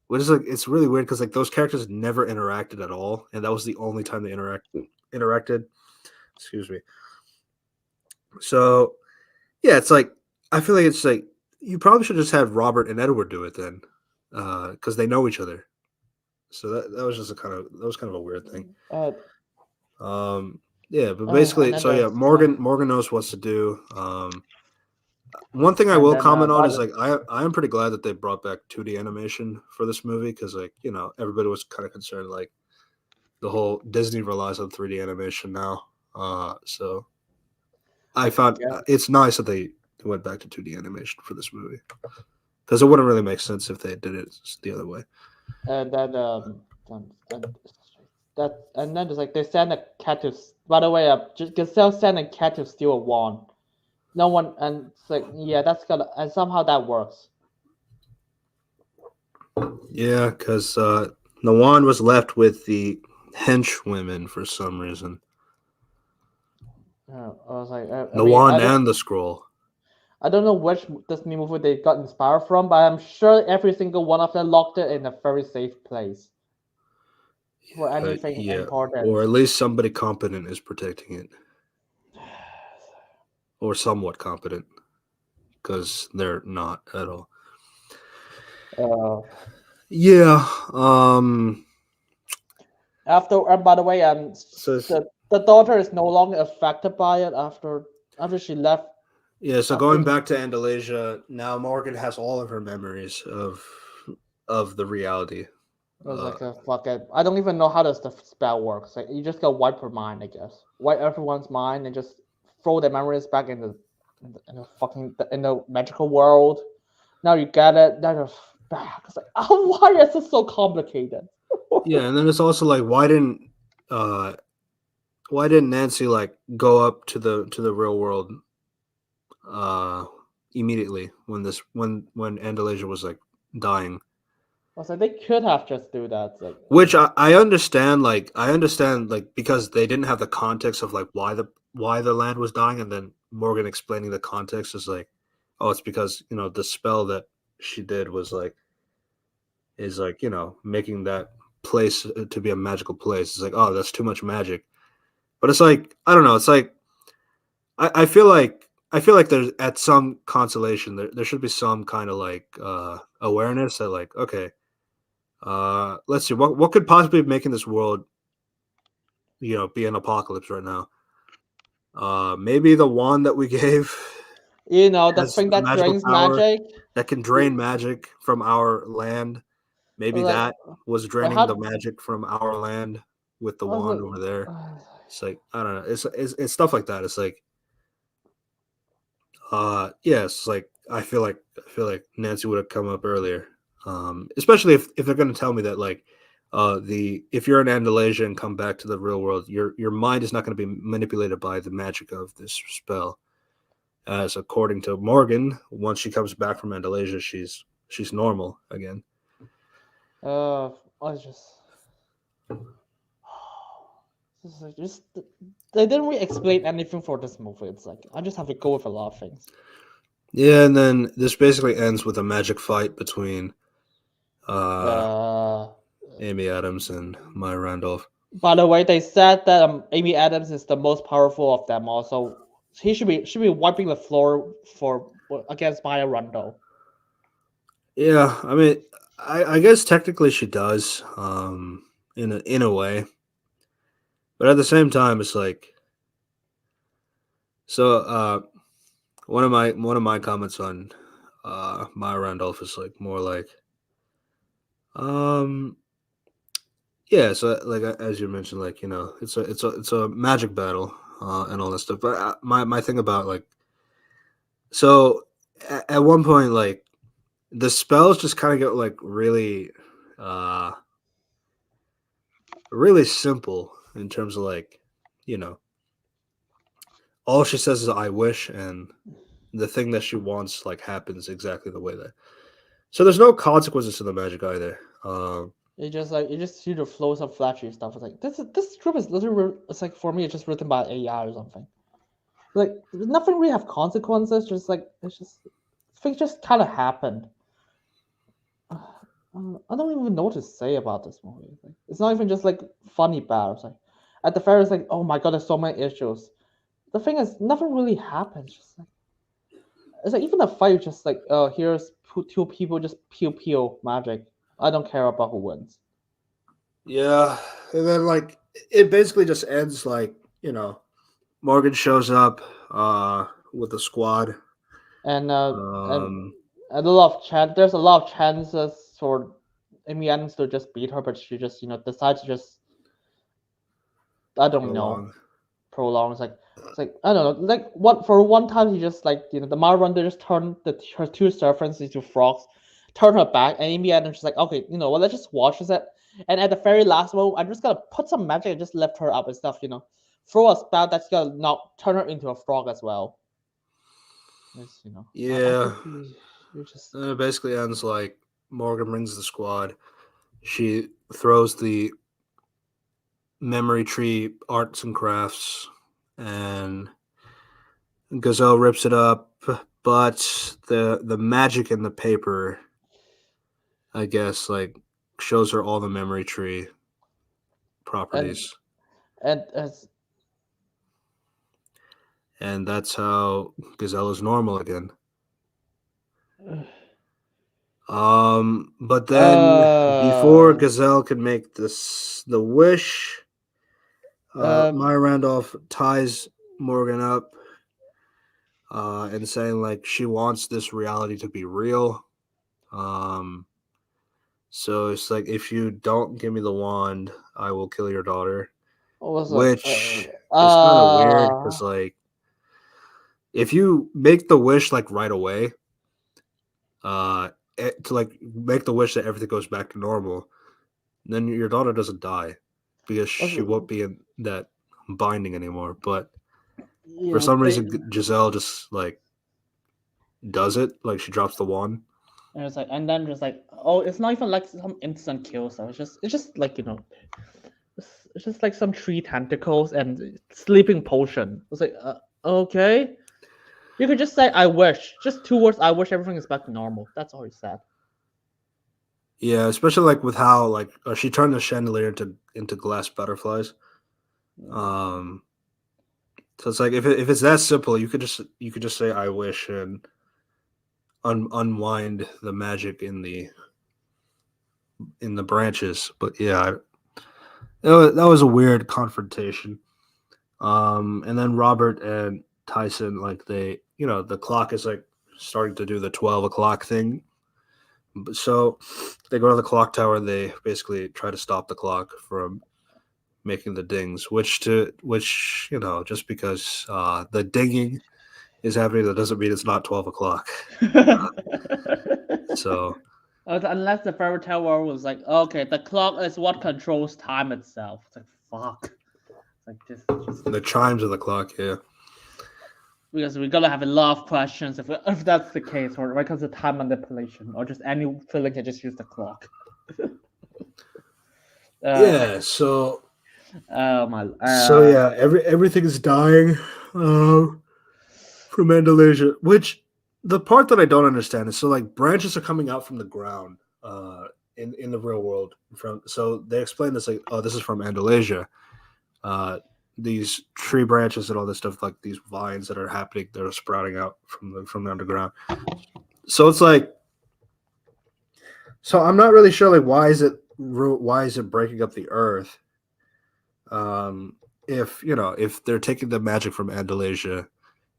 which is like it's really weird because like those characters never interacted at all, and that was the only time they interacted. Excuse me. So yeah, it's like I feel like it's like you probably should just have Robert and Edward do it then, because they know each other. So that was just a kind of that was kind of a weird thing. uh, Yeah, but and basically, then so yeah, there's uh, Morgan knows what to do. One thing I and will then comment on by is the like I am pretty glad that they brought back 2D animation for this movie because like everybody was kind of concerned like the whole Disney relies on 3D animation now. So I I found guess it's nice that they went back to 2D animation for this movie because it wouldn't really make sense if they did it the other way. and then and that and then there's like they send a cat to. By the way, just Gazelle send a cat to steal a wand. No one and it's like yeah, that's gonna and somehow that works. Yeah, because Nawan was left with the henchwomen for some reason. I was like, I mean, Nawan and the scroll. I don't know which Disney movie they got inspired from, but I'm sure every single one of them locked it in a very safe place for anything Yeah, important. or at least somebody competent is protecting it, or somewhat competent, because they're not at all. Uh, Yeah. After and by the way, So the daughter is no longer affected by it after she left. yeah. So After going back to Andalasia, now Morgan has all of her memories of the reality. it was Uh, like a fuck it. I don't even know how does the spell works. Like you just gotta wipe her mind, I guess. Wipe everyone's mind and just throw their memories back in the fucking in the magical world. Now you get it. Now you're back. It's like, oh, why is it so complicated? yeah, and then it's also like uh why didn't Nancy like go up to the real world uh immediately when Andalasia was like dying? I was like, they could have just do that. Like, Which I understand like because they didn't have the context of like why the land was dying, and then Morgan explaining the context is like, oh, it's because the spell that she did was like is like making that place to be a magical place. It's like, oh, that's too much magic. But it's like I don't know. It's like I feel like there's at some consolation there should be some kind of like awareness that like okay, let's see what could possibly be making this world be an apocalypse right now. Maybe the wand that we gave the has thing a that magical drains power magic. that can drain magic from our land. I Maybe was like, that was wait, draining the how? magic from our land with the I was wand like, over there. It's like I don't know. It's stuff like that. It's like yeah. It's like I feel like Nancy would have come up earlier. Especially if they're going to tell me that like the if you're in Andalasia and come back to the real world, your mind is not going to be manipulated by the magic of this spell. As according to Morgan, once she comes back from Andalasia, she's normal again. I was just they didn't really explain anything for this movie. It's like I just have to go with a lot of things. Yeah, and then this basically ends with a magic fight between uh, Uh, Amy Adams and Maya Randolph. by the way, they said that Amy Adams is the most powerful of them. Also, he should be wiping the floor for against Maya Randall. Yeah, I mean, I guess technically she does, in a way, but at the same time, it's like so. One of my comments on Maya Randolph is like more like um yeah, so like as you mentioned, like it's a magic battle and all that stuff. But my thing about like so at one point like the spells just kind of get like uh really simple in terms of like you know all she says is I wish, and the thing that she wants like happens exactly the way that. So there's no consequences to the magic either. You just see the flow some flashy stuff. It's like this script is literally it's like for me it's just written by AI or something. Like nothing really have consequences. Just like it's just things just kind of happened. I don't even know what to say about this movie. Like, it's not even just like funny bad. It's like at the fair, it's like, oh my god, there's so many issues. The thing is, nothing really happens. Just like it's like even the fight, just like, oh, here's two people just pew pew magic. I don't care about who wins. Yeah, and then like it basically just ends like Morgan shows up with the squad. And Um, a lot of chance. There's a lot of chances for Amy Adams to just beat her, but she just decides to just I don't know prolong. prolong. It's like I don't know. Like what for one time he just like the Mario Runner just turned her two servants into frogs, turn her back, and Amy Adams just like okay, you know what? Let's just watch this. And at the very last moment, I'm just gonna put some magic and just lift her up and stuff. Throw a spell that's gonna not turn her into a frog as well. It's, I Yeah, think you just and it basically ends like Morgan brings the squad. She throws the memory tree arts and crafts, and Gazelle rips it up. But the magic in the paper, I guess, like shows her all the memory tree and properties, and as and that's how Gazelle is normal again. But then before uh Gazelle could make the wish, um Maya Randolph ties Morgan up, and saying like she wants this reality to be real. Um, so it's like if you don't give me the wand, I will kill your daughter, what was it? which is kind of weird because like if you make the wish like right away, to like make the wish that everything goes back to normal, then your daughter doesn't die because Was she it? won't be in that binding anymore. But for Yeah, some reason, Giselle just like does it, like she drops the wand. and it's like, and then just like, oh, it's not even like some instant kill stuff. It's just like it's just like some tree tentacles and sleeping potion. It's like, okay, you could just say, I wish, just two words, I wish everything is back to normal. That's all he said. Yeah, especially like with how like she turned the chandelier into glass butterflies. Um, so it's like if it's that simple, you could just say I wish and unwind the magic in the branches. But yeah, that was a weird confrontation. And then Robert and Tyson, like the clock is like starting to do the 12 o'clock thing. So they go to the clock tower. They basically try to stop the clock from making the dings, which just because the dinging is happening, that doesn't mean it's not 12 o'clock. So Unless the fairy tale world was like, okay, the clock is what controls time itself. It's like, fuck. It's like, just the chimes of the clock, yeah. because we're gonna have a lot of questions if that's the case, or when it comes to time manipulation, or just any feeling can just use the clock. uh, Yeah, oh my, yeah, everything is dying from Andalusia. Which the part that I don't understand is so like branches are coming out from the ground in the real world. So they explain this like, oh, this is from Andalusia. Uh, these tree branches and all this stuff, like these vines that are happening, that are sprouting out from the underground. So it's like, so I'm not really sure like why is it breaking up the earth? Um, if they're taking the magic from Andalusia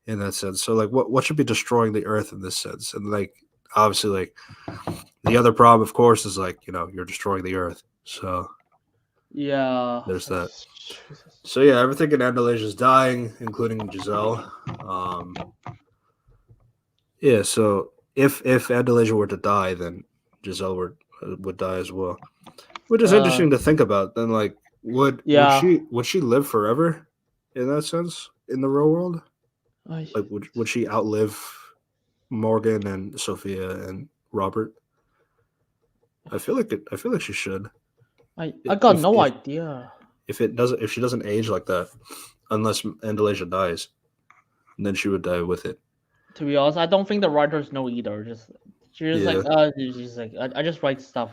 in that sense. So like what should be destroying the earth in this sense? And like obviously like the other problem of course is like, you're destroying the earth. So yeah, there's that. Jesus. So yeah, everything in Andalusia is dying, including Giselle. Um yeah, so if Andalusia were to die, then Giselle would die as well. Which is Uh, interesting to think about. Then like would yeah. she live forever in that sense in the real world? I, Like would she outlive Morgan and Sophia and Robert? I feel like she should. I got If no idea. if she doesn't age like that, unless Andalasia dies, then she would die with it. To be honest, I don't think the writers know either. Just she's like, Yeah. she's like, I just write stuff.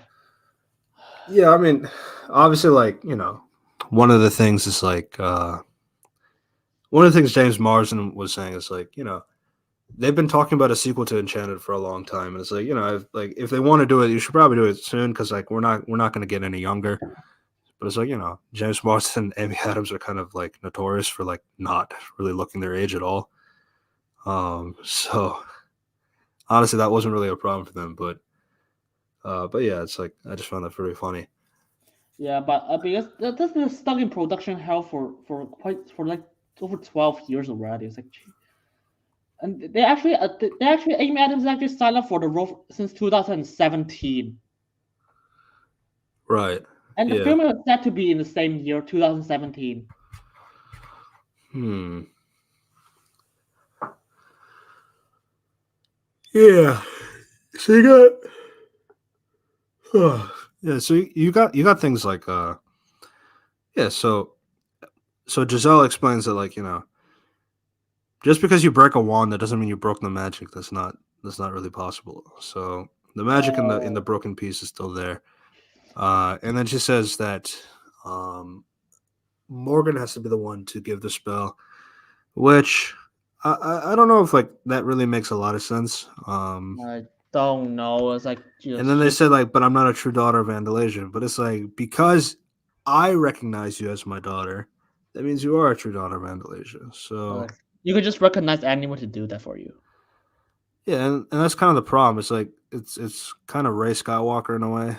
Yeah, I mean, obviously, like one of the things is like one of the things James Marsden was saying is like they've been talking about a sequel to Enchanted for a long time, and it's like like if they want to do it, you should probably do it soon because like we're not going to get any younger. But it's like James Marsden and Amy Adams are kind of like notorious for like not really looking their age at all. So honestly, that wasn't really a problem for them, but yeah, it's like I just found that pretty funny. Yeah, but because that's been stuck in production hell for like over 12 years already. It's like, and they actually Amy Adams actually signed up for the role since 2017, Right. and the Yeah. film was set to be in the same year, 2017. Hmm. Yeah. So you got yeah. So you got things like yeah. So Giselle explains that like just because you break a wand, that doesn't mean you broke the magic. That's not really possible. So the magic in the Oh, broken piece is still there. And then she says that um, Morgan has to be the one to give the spell, which I don't know if like that really makes a lot of sense. I don't know. It's like And just then they she's said like, but I'm not a true daughter of Andalasia. But it's like because I recognize you as my daughter, that means you are a true daughter of Andalasia. So like, you could just recognize anyone to do that for you. yeah, and that's kind of the problem. It's like it's kind of Ray Skywalker in a way.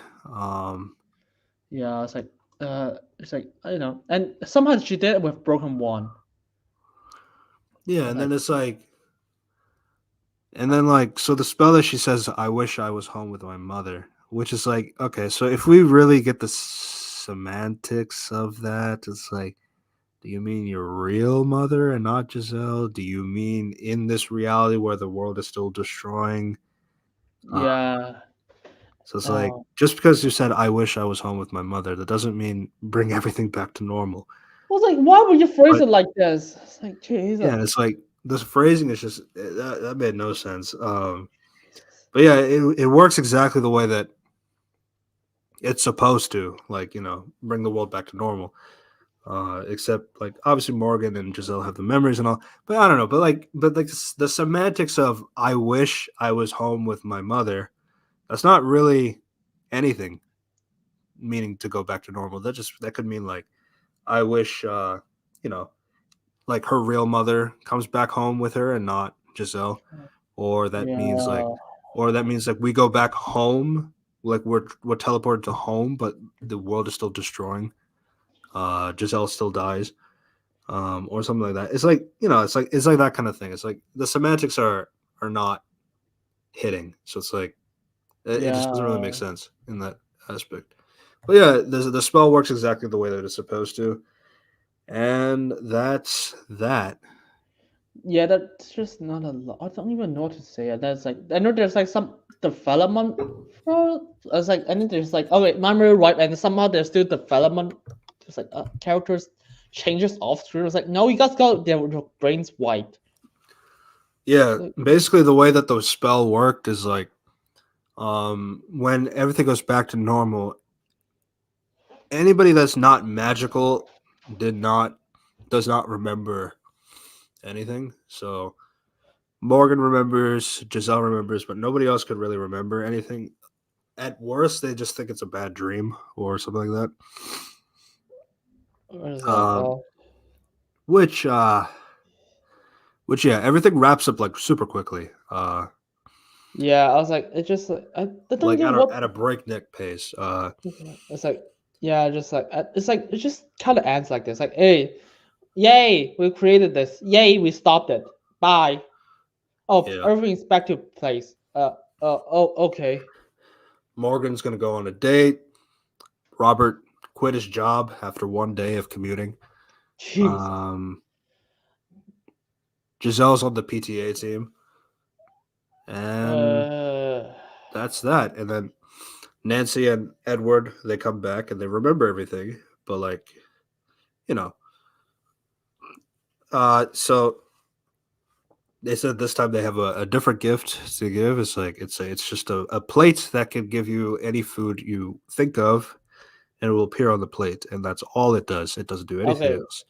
Yeah, it's like and somehow she did it with broken one. Yeah, It's and like then it's like, and then like, so the spell that she says, "I wish I was home with my mother," which is like, okay, so if we really get the semantics of that, it's like, do you mean your real mother and not Giselle? Do you mean in this reality where the world is still destroying? Uh, yeah. so it's like, Uh, just because you said, "I wish I was home with my mother," that doesn't mean bring everything back to normal. I was like, why would you phrase But it like this? It's like yeah, and Jesus. it's like this phrasing is just that made no sense. But yeah, it works exactly the way that it's supposed to, like bring the world back to normal. Except like obviously Morgan and Giselle have the memories and all, but I don't know. But like the semantics of "I wish I was home with my mother," that's not really anything meaning to go back to normal. That could mean like I wish you know like her real mother comes back home with her and not Giselle, or that means like, Yeah, or that means like we go back home, like we're teleported to home, but the world is still destroying. Giselle still dies, or something like that. It's like it's like that kind of thing. It's like the semantics are not hitting, so it's like it just doesn't really make yeah, sense in that aspect. But yeah, the spell works exactly the way that it's supposed to, and that's that. yeah. That's just not a lot. I don't even know what to say. That's like I know there's like some development for. I was like, I think there's like okay, memory right, and somehow there's still development. There's like characters changes off screen. It's like no, you guys got their brains wiped. Yeah, Like, basically the way that the spell worked is like when everything goes back to normal, anybody that's not magical did not does not remember anything. So Morgan remembers, Giselle remembers, but nobody else could really remember anything. At worst, they just think it's a bad dream or something like it's that. like oh Which which yeah, everything wraps up like super quickly. yeah. I was like, it just like I don't Like get at a what. at a breakneck pace. It's like, yeah, just like it's like it just kind of ends like this. Like, hey, yay, we created this. Yay, we stopped it. Bye. Oh, Yeah. everything's back to place. Oh, okay. Morgan's gonna go on a date. Robert quit his job after one day of commuting. Jeez. Um, Giselle's on the PTA team, and Uh, that's that. And then Nancy and Edward, they come back and they remember everything, but like, you know, so they said this time they have a different gift to give. It's like it's just a plate that can give you any food you think of, and it will appear on the plate, and that's all it does. It doesn't do anything Okay, else.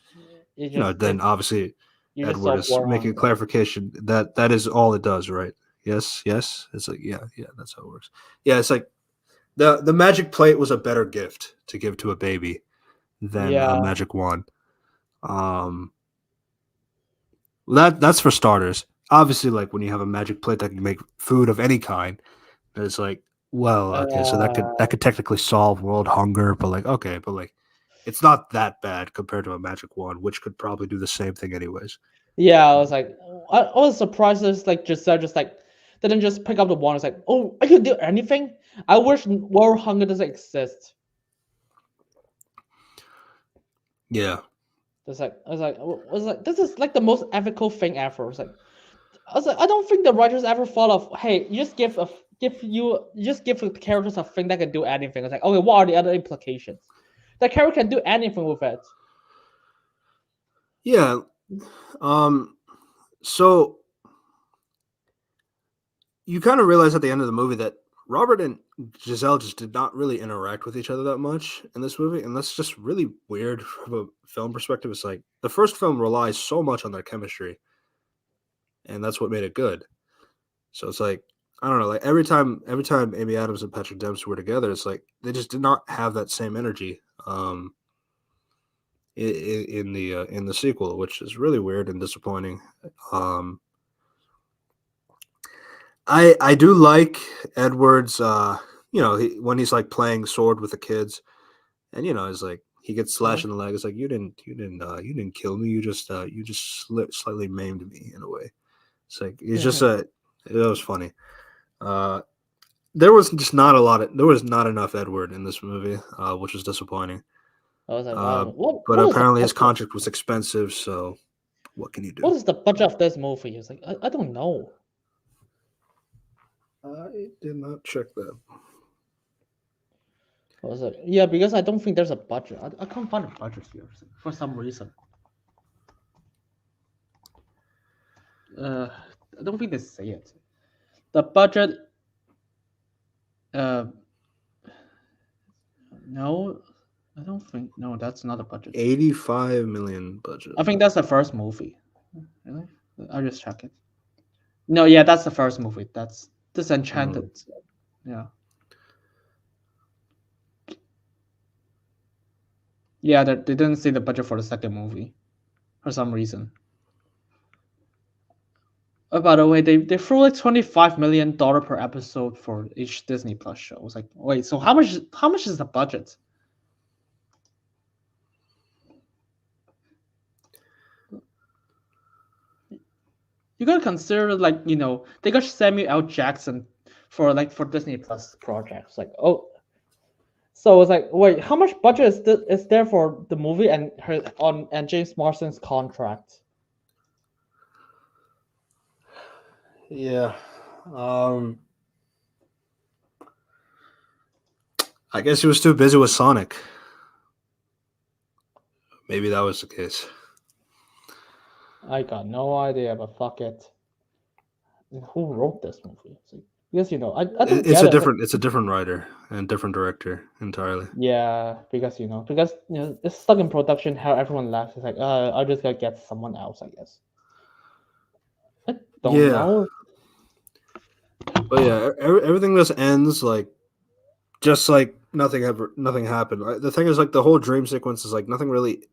you You know, just then obviously you just Edward solve is war making hunger. clarification that that is all it does, right? Yes, yes. It's like yeah, that's how it works. Yeah, it's like the magic plate was a better gift to give to a baby than a Yeah, magic wand. Um, that's for starters. Obviously, like when you have a magic plate that can make food of any kind, it's like, well, okay, so that uh, could technically solve world hunger, but like, okay, but like, it's not that bad compared to a magic wand, which could probably do the same thing anyways. yeah. I was like, I was surprised. It's like just like didn't just pick up the wand. It's like, oh, I can do anything. I wish war hunger doesn't exist. Yeah, It's like I was like, this is like the most ethical thing ever. It's like I was like, I don't think the writers ever thought of, hey, you just you just give the characters a thing that can do anything. It's like, okay, what are the other implications? The character can do anything with it. yeah. Um, so you kind of realize at the end of the movie that Robert and Giselle just did not really interact with each other that much in this movie, and that's just really weird from a film perspective. It's like the first film relies so much on their chemistry, and that's what made it good. So it's like I don't know, like every time Amy Adams and Patrick Dempsey were together, it's like they just did not have that same energy in the sequel, which is really weird and disappointing. Um, I do like Edward's when he's like playing sword with the kids, and it's like he gets slashed Mhm. in the leg. It's like you didn't kill me. You just slightly maimed me in a way. It's like it's just a it was funny. Uh, there was not enough Edward in this movie, which was disappointing. I was like, Uh, wow, but what is the apparently his budget? contract was expensive, so what can you do? What is the budget of this movie? It's like I don't know. I did not check that. I was like, yeah, because I don't think there's a budget. I can't find a budget here for some reason. Uh, I don't think they say it. The budget, uh, no, I don't think. No, that's not a budget. 85 million budget. I think that's the first movie. Really? I'll just check it. No, yeah, that's the first movie. That's Disenchanted. Mm. Yeah, yeah. They didn't say the budget for the second movie for some reason. Oh, by the way, they threw like $25 million per episode for each Disney Plus show. I was like, wait, so how much is the budget? You gotta consider like they got Samuel L. Jackson for Disney Plus projects. Like, oh, so it's like, wait, how much budget is there for the movie and James Marsden's contract? Yeah. I guess he was too busy with Sonic. Maybe that was the case. I got no idea, but fuck it. Who wrote this movie? It's like, because I don't It's get a it. It's like, different writer and different director entirely. yeah, because it's stuck in production. How everyone laughs. It's like, I'll just gotta get someone else, I guess. I don't Yeah, know. but yeah, everything just ends like just like nothing happened. The thing is, like the whole dream sequence is like nothing really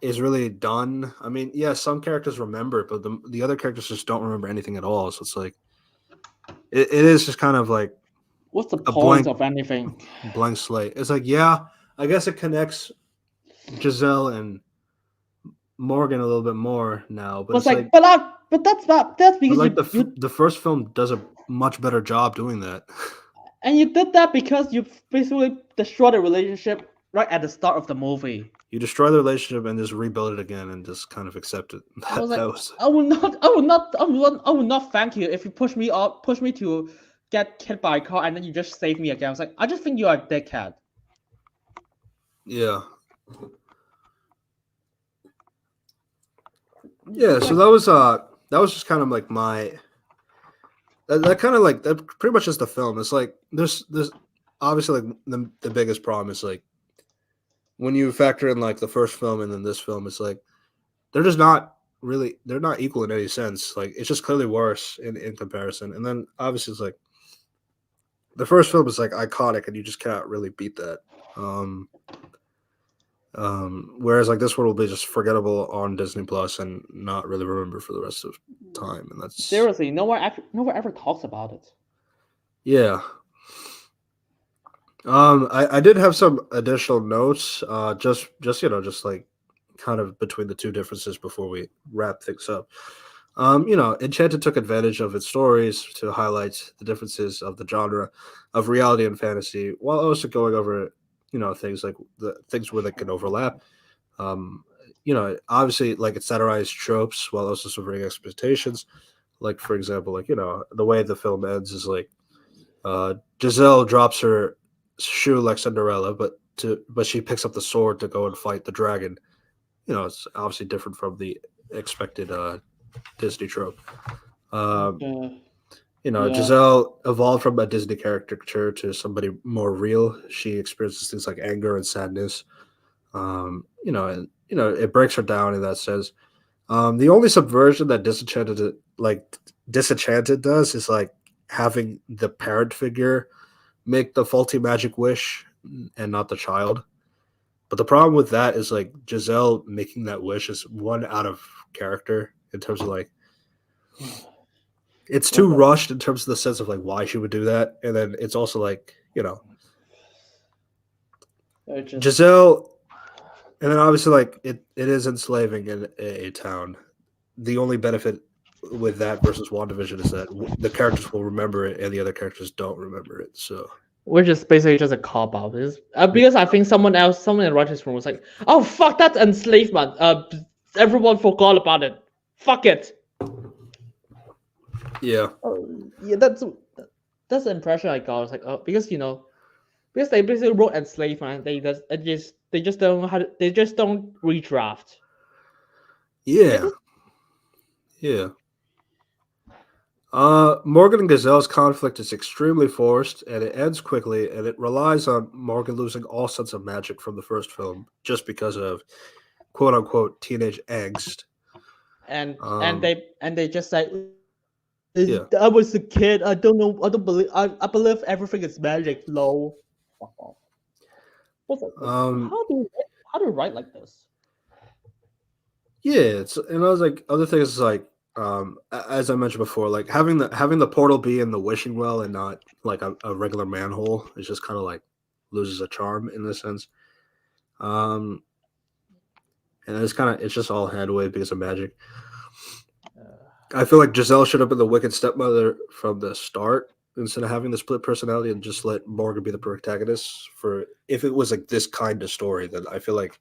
is really done. I mean, yeah, some characters remember it, but the other characters just don't remember anything at all. So it's like it is just kind of like What's the a point of anything? blank slate. It's like, yeah, I guess it connects Giselle and Morgan a little bit more now, but Was it's like, like, but that's not that's but because like you the first film does a much better job doing that. and you did that because you basically destroyed the relationship right at the start of the movie. You destroy the relationship and just rebuild it again and just kind of accept it. I was That like, was I will not thank you if you push me to get hit by a car and then you just save me again. I was like, I just think you are a dickhead. Yeah. Yeah, It's so like, that was just kind of like that kind of like that pretty much is the film. It's like there's obviously like the biggest problem is like when you factor in like the first film and then this film, it's like they're just not really they're not equal in any sense. Like it's just clearly worse in comparison. And then obviously it's like the first film is like iconic and you just cannot really beat that. Um whereas like this one will be just forgettable on Disney Plus and not really remember for the rest of time. And that's seriously, no one ever talks about it. yeah. I did have some additional notes, just just like kind of between the two differences before we wrap things up. Enchanted took advantage of its stories to highlight the differences of the genre of reality and fantasy, while also going over, things like the things where they can overlap. Obviously, like it satirized tropes while also subverting expectations. Like, for example, like the way the film ends is like Giselle drops her shoe like Cinderella, but she picks up the sword to go and fight the dragon. It's obviously different from the expected Disney trope. Um, Uh, yeah, Giselle evolved from a Disney caricature to somebody more real. She experiences things like anger and sadness. And it breaks her down in that sense. The only subversion that Disenchanted does is like having the parent figure make the faulty magic wish and not the child. But the problem with that is like Giselle making that wish is one out of character in terms of like it's too what the, rushed in terms of the sense of like why she would do that, and then it's also like it just Giselle, and then obviously like it is enslaving in a town. The only benefit with that versus WandaVision is that the characters will remember it and the other characters don't remember it. So which is basically just a cop out. Because I think someone in the writers' room was like, "Oh fuck, that's enslavement. Everyone forgot about it. Fuck it." yeah, Oh, yeah, that's the impression I got. I was like, oh, because they basically wrote enslavement. They just don't know they just don't redraft. They yeah, just yeah. Morgan and Gazelle's conflict is extremely forced, and it ends quickly, and it relies on Morgan losing all sense of magic from the first film just because of quote unquote teenage angst. Um, and they just say, yeah. I was a kid. I don't know. I don't believe. I believe everything is magic. Lol. Fuck off. What's like, Um, how do you write like this? yeah, and I was like other things is like as I mentioned before, like having the portal be in the wishing well and not like a regular manhole is just kind of like loses a charm in this sense. Um, and it's just all handwave because of magic. Uh, I feel like Giselle should have been the wicked stepmother from the start instead of having the split personality and just let Morgan be the protagonist. For if it was like this kind of story, then I feel like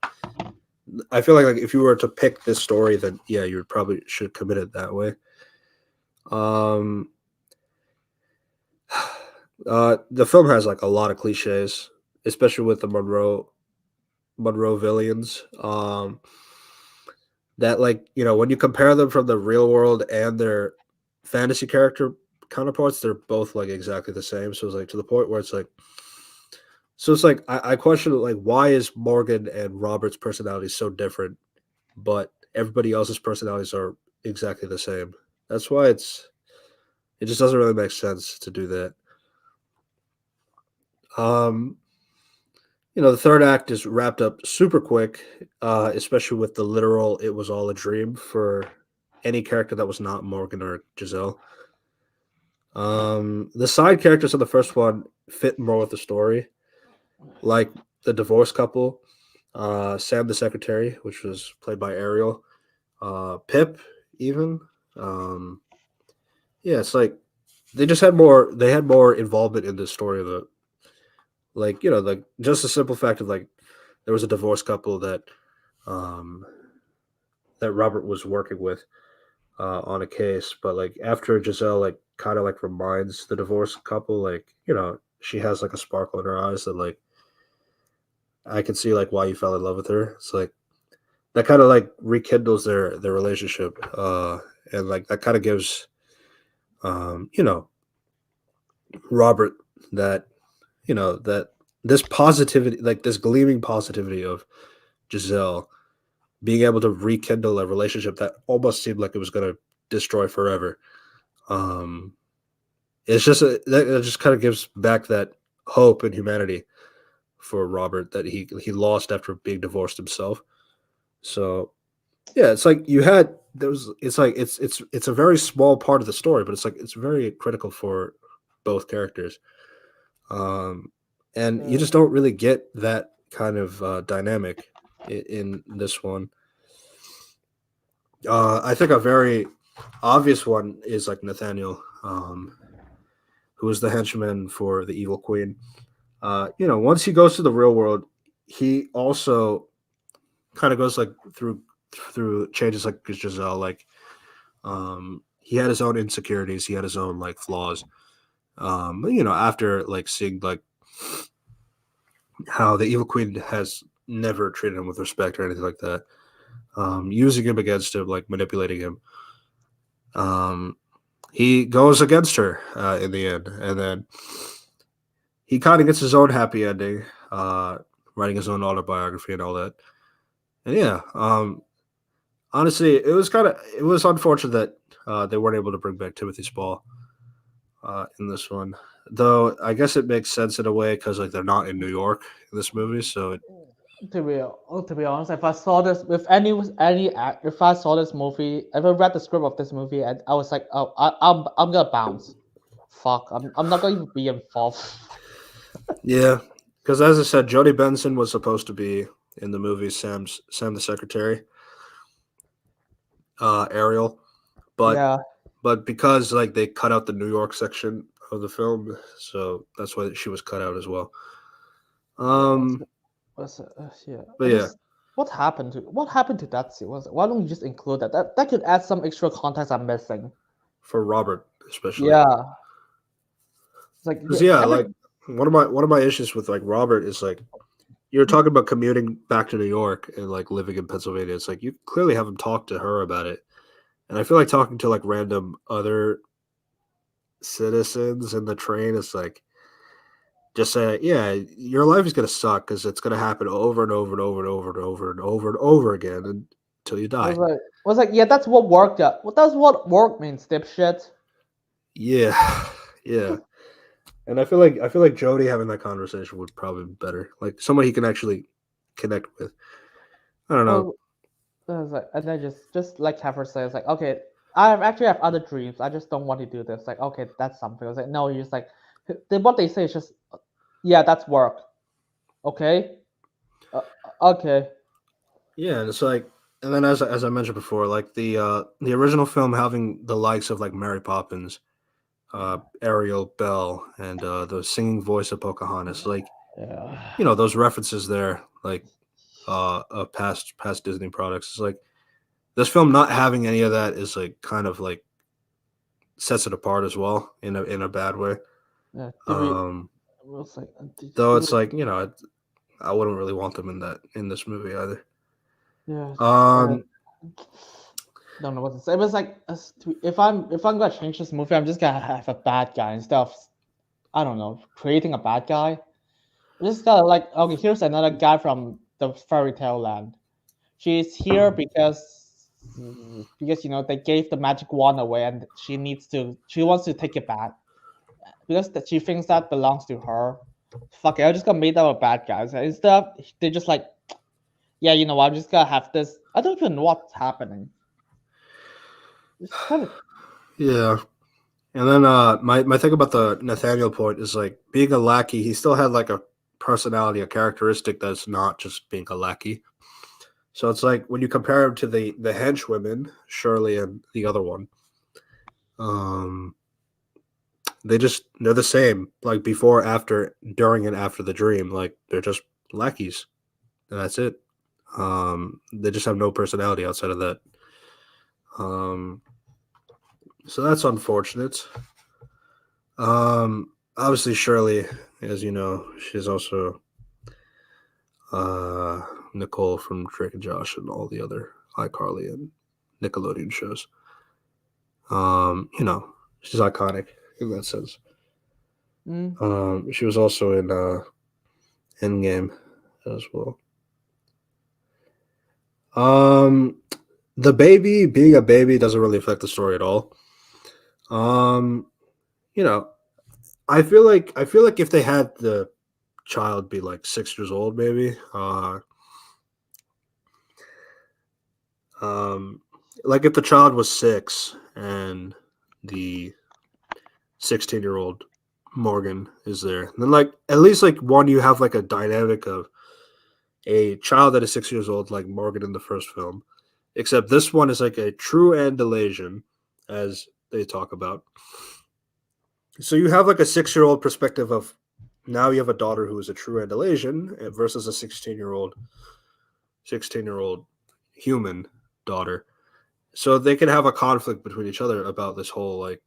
if you were to pick this story, then yeah, you probably should commit it that way. Um, the film has like a lot of cliches, especially with the Monroe villains. That like when you compare them from the real world and their fantasy character counterparts, they're both like exactly the same. So it's like to the point where it's like I question like why is Morgan and Robert's personality so different, but everybody else's personalities are exactly the same. That's why it just doesn't really make sense to do that. Um, the third act is wrapped up super quick, especially with the literal "it was all a dream" for any character that was not Morgan or Giselle. The side characters of the first one fit more with the story, like the divorced couple, Sam the secretary, which was played by Ariel, Pip, even. Um, yeah, it's like they had more involvement in the story of the like like just the simple fact of like there was a divorced couple um that Robert was working with. on a case, but like after Giselle like kind of like reminds the divorced couple, like she has like a sparkle in her eyes that like I can see like why you fell in love with her. It's like that kind of like rekindles their relationship, and like that kind of gives you know Robert that that this positivity, like this gleaming positivity of Giselle being able to rekindle a relationship that almost seemed like it was going to destroy forever. Um, that just kind of gives back that hope and humanity for Robert that he lost after being divorced himself. So yeah, it's like you had there was it's like it's a very small part of the story, but it's like it's very critical for both characters. Um, and you Uh, just don't really get that kind of dynamic in this one. I think a very obvious one is like Nathaniel, who is the henchman for the evil queen. Once he goes to the real world, he also kind of goes like through changes like Giselle. Like he had his own insecurities, he had his own like flaws. After like seeing like how the evil queen has never treated him with respect or anything like that, using him against him, like manipulating him. Um, he goes against her in the end, and then he kind of gets his own happy ending, writing his own autobiography and all that. And yeah, honestly, it was unfortunate that they weren't able to bring back Timothy Spall in this one. Though I guess it makes sense in a way because like they're not in New York in this movie, so to be honest, if I saw this, if I saw this movie, if I read the script of this movie, and I was like, oh, I'm gonna bounce. Fuck, I'm not going to be involved. yeah. Because as I said, Jodie Benson was supposed to be in the movie Sam the Secretary, Ariel, but Yeah, because like they cut out the New York section of the film, so that's why she was cut out as well. yeah. Um, Yeah. but I yeah, just what happened to that scene? Why don't you just include that? That could add some extra context I'm missing. for Robert especially, Yeah, it's like because yeah, every like one of my issues with like Robert is like you're talking about commuting back to New York and like living in Pennsylvania. It's like you clearly haven't talked to her about it, and I feel like talking to like random other citizens in the train is like just say, yeah, your life is gonna suck because it's gonna happen over and over and over and over and over and over and over again until you die. was like yeah, that's what work. Yeah, well, that's what work means, dipshit. Yeah, yeah. And I feel like Jody having that conversation would probably be better. Like someone he can actually connect with. I don't know. Oh, I was like, and then just like Kefir says, like, okay, actually have other dreams. I just don't want to do this. Like, okay, that's something. I was like, no, you're just like, what they say is just, yeah, that's work. Okay, uh, okay, Yeah, and it's like, and then as I mentioned before, like the original film having the likes of like Mary Poppins, Ariel, Belle, and the singing voice of Pocahontas, like yeah. those references there, like past Disney products. It's like this film not having any of that is like kind of like sets it apart as well in a bad way. Yeah, Um, I was like, though it's like I wouldn't really want them in this movie either. yeah, Um, don't know what to say. It was like, if I'm gonna change this movie, I'm just gonna have a bad guy instead of, I don't know, creating a bad guy. I just gotta like, okay, here's another guy from the fairy tale land. She's here because they gave the magic wand away, and she wants to take it back because she thinks that belongs to her. Fuck it, I'm just gonna make them a bad guys. Instead of they just like, yeah, you know what, I'm just gonna have this. I don't even know what's happening. It's kind of yeah, and then my thing about the Nathaniel point is like being a lackey. He still had like a personality, a characteristic that's not just being a lackey. So it's like when you compare him to the henchwomen, Shirley and the other one, um, they're the same. Like before, after, during, and after the dream, like they're just lackeys, and that's it. They just have no personality outside of that. Um, So that's unfortunate. Obviously Shirley, as you know, she's also uh Nicole from Drake and Josh and all the other iCarly and Nickelodeon shows. You know, she's iconic in that sense. Mm. She was also in Endgame as well. Um, the baby being a baby doesn't really affect the story at all. Um, you know, I feel like if they had the child be like 6 years old, maybe, um, like if the child was six and the 16-year-old Morgan is there, then like at least like one you have like a dynamic of a child that is 6 years old, like Morgan in the first film. Except this one is like a true Andalasian, as they talk about. So you have like a 6 year old perspective of now you have a daughter who is a true Andalasian versus a 16-year old human daughter. So they can have a conflict between each other about this whole like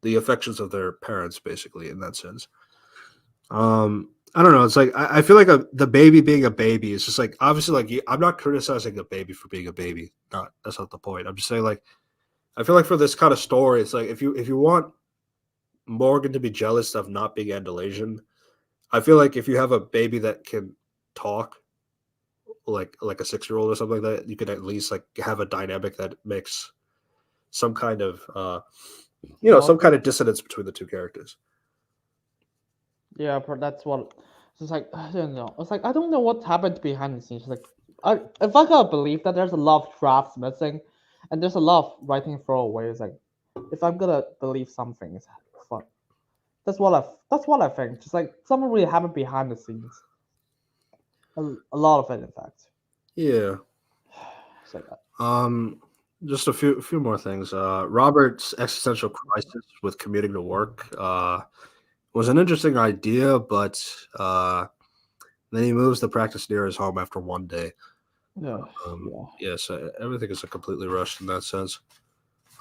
the affections of their parents, basically in that sense. I don't know. It's like I feel like the baby being a baby is just like obviously like I'm not criticizing a baby for being a baby. Not that's not the point. I'm just saying like I feel like for this kind of story, it's like if you want Morgan to be jealous of not being Andalasian, I feel like if you have a baby that can talk like a 6 year old or something like that, you could at least like have a dynamic that makes some kind of some kind Logic. of dissonance between the two characters. Yeah, but that's what. It's like I don't know. It's like I don't know what happened behind the scenes. Like, if I gotta believe that there's a lot of drafts missing, and there's a lot of writing throwaways. Like, if I'm gonna believe something, it's fuck. That's what I think. Just like something really happened behind the scenes. A lot of it, in fact. Yeah. It's like Um, just a few more things. Robert's existential crisis with commuting to work was an interesting idea, but then he moves the practice near his home after one day. yeah, yeah. Yeah, so everything is completely rushed in that sense.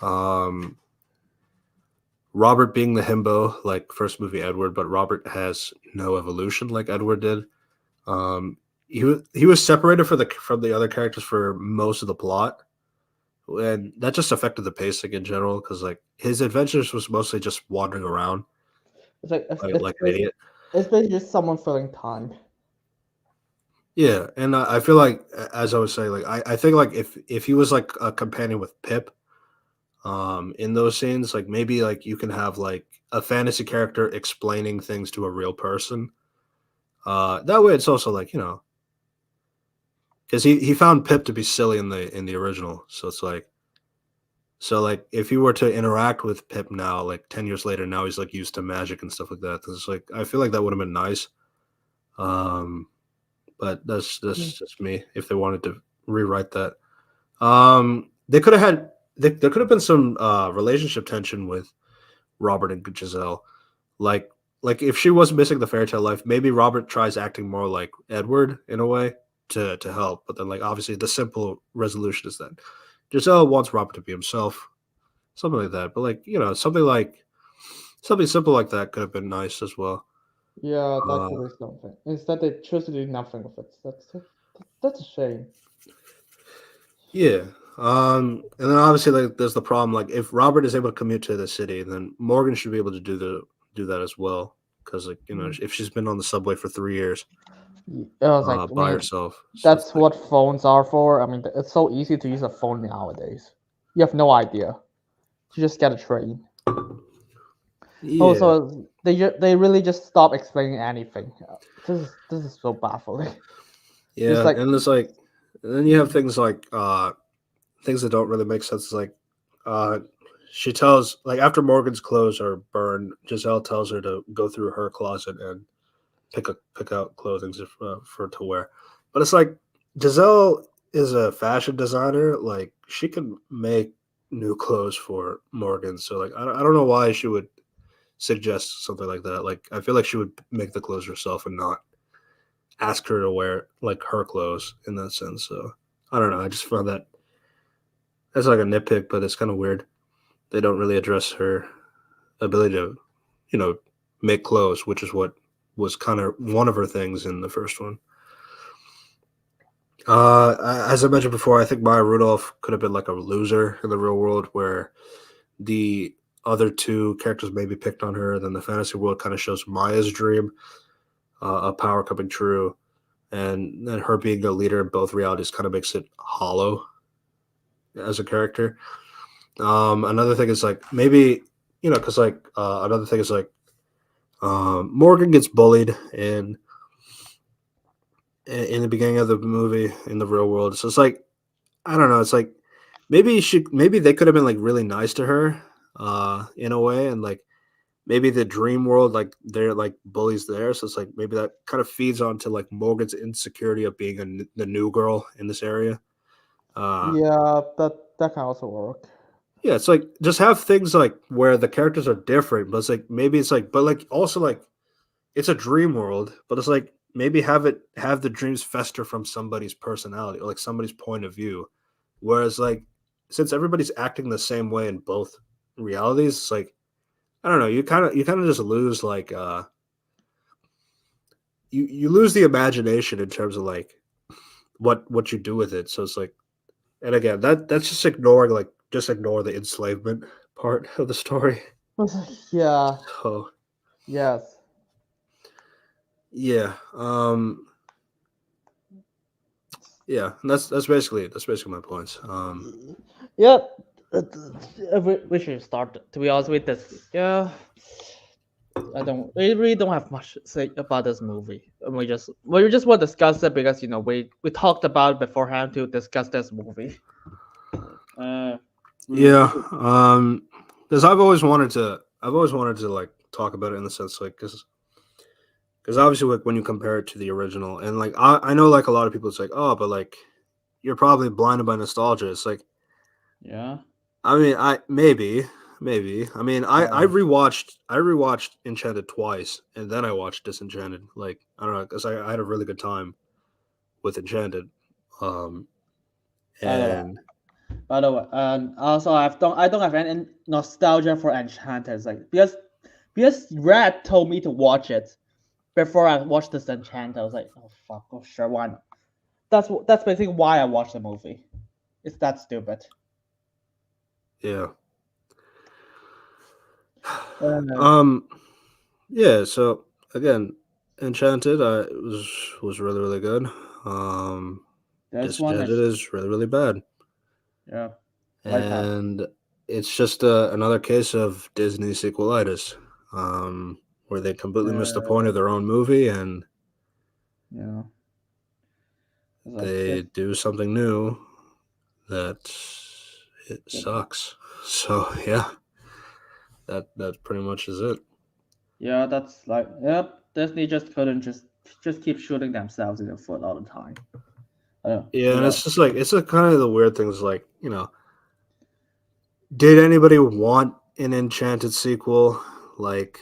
Um, Robert being the himbo, like first movie Edward, but Robert has no evolution like Edward did. Um, he was separated from the other characters for most of the plot, and that just affected the pacing in general because like his adventures was mostly just wandering around It's like like an idiot. it's basically just someone filling time. Yeah, and I feel like as I was saying, like I think like if he was like a companion with Pip, in those scenes, like maybe like you can have like a fantasy character explaining things to a real person. That way, it's also like because he found Pip to be silly in the original, so it's like so if you were to interact with Pip now, like 10 years later, now he's like used to magic and stuff like that. It's like I feel like that would have been nice. Um, but that's Mm. just me. If they wanted to rewrite that, they could have had there could have been some relationship tension with Robert and Giselle. Like like if she was missing the fairy tale life, maybe Robert tries acting more like Edward in a way to help. But then like obviously the simple resolution is that Giselle wants Robert to be himself, something like that. But like something simple like that could have been nice as well. Yeah, that Uh, could be something. Instead, they choose to do nothing with it. That's a shame. yeah. And then obviously like there's the problem like if Robert is able to commute to the city, then Morgan should be able to do that as well. Because like Mm. if she's been on the subway for 3 years I was like, I by mean, herself, so it's that's like what phones are for. I mean, it's so easy to use a phone nowadays. You have no idea. You just get a train. yeah. Also, they really just stop explaining anything. This is so baffling. It's Yeah, like, and it's like, and then you have things like things that don't really make sense. It's like, uh, she tells like after Morgan's clothes are burned, Giselle tells her to go through her closet and pick out clothing for to wear. But it's like Giselle is a fashion designer. Like she can make new clothes for Morgan. So like I don't know why she would suggest something like that. Like I feel like she would make the clothes herself and not ask her to wear like her clothes in that sense. So I don't know. I just found that that's like a nitpick, but it's kind of weird. they don't really address her ability to, you know, make clothes, which is what was kind of one of her things in the first one. As I mentioned before, I think Maya Rudolph could have been like a loser in the real world, where the other two characters maybe picked on her. Then the fantasy world kind of shows Maya's dream of power coming true, and then her being a leader in both realities kind of makes it hollow as a character. Another thing is like maybe because like another thing is like Morgan gets bullied in the beginning of the movie in the real world. So it's like I don't know. It's like maybe they could have been like really nice to her, in a way, and like maybe the dream world like they're like bullies there. So it's like maybe that kind of feeds onto like Morgan's insecurity of being the new girl in this area. Uh, Yeah, that can also work. yeah, it's like just have things like where the characters are different, but it's like maybe it's like, but like also like it's a dream world, but it's like maybe have the dreams fester from somebody's personality or like somebody's point of view. Whereas like since everybody's acting the same way in both realities, it's like I don't know, you kind of just lose like you lose the imagination in terms of like what you do with it. So it's like and again that's just ignoring like just ignore the enslavement part of the story. Yeah. So Yes. yeah, yeah, and that's basically it. That's basically my points. Yeah. We should start. To be honest with this, yeah. I don't. We really don't have much to say about this movie. And we just want to discuss it because we talked about it beforehand to discuss this movie. Uh, we Yeah, should. because I've always wanted to like talk about it in the sense like because obviously like when you compare it to the original and like I know like a lot of people it's like oh but like you're probably blinded by nostalgia. It's like Yeah. I mean I maybe I mean Uh, I rewatched Enchanted twice and then I watched Disenchanted. Like I don't know because I had a really good time with Enchanted, um by the way, and and also I don't have any nostalgia for Enchanted. It's like because Red told me to watch it before I watched this Enchanted. I was like, oh fuck, oh sure, why not? That's basically why I watched the movie. It's that stupid. yeah. Uh, um Yeah, so again, Enchanted was really really good. Um, there's one Disenchanted that is really really bad, yeah, like how and it's just another case of Disney sequelitis, where they completely missed the point uh of their own movie and you know it's like they just do something new that it sucks. So yeah, that pretty much is it. yeah, that's like yep. Disney just couldn't just keep shooting themselves in the foot all the time. I don't Yeah, to and be it's honest. just like it's a kind of the weird things like did anybody want an Enchanted sequel? Like,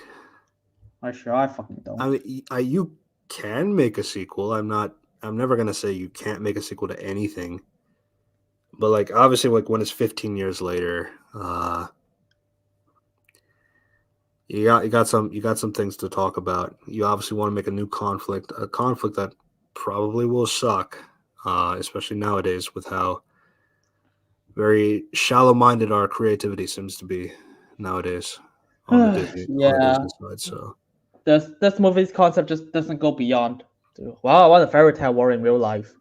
I fucking I don't. mean, you can make a sequel. I'm not. I'm never gonna say you can't make a sequel to anything. But like, obviously, like when it's 15 years later, you got some things to talk about. You obviously want to make a new conflict, a conflict that probably will suck, especially nowadays with how very shallow-minded our creativity seems to be nowadays on the Yeah, Disney side. So this movie's concept just doesn't go beyond. Wow, I want a fairy tale war in real life.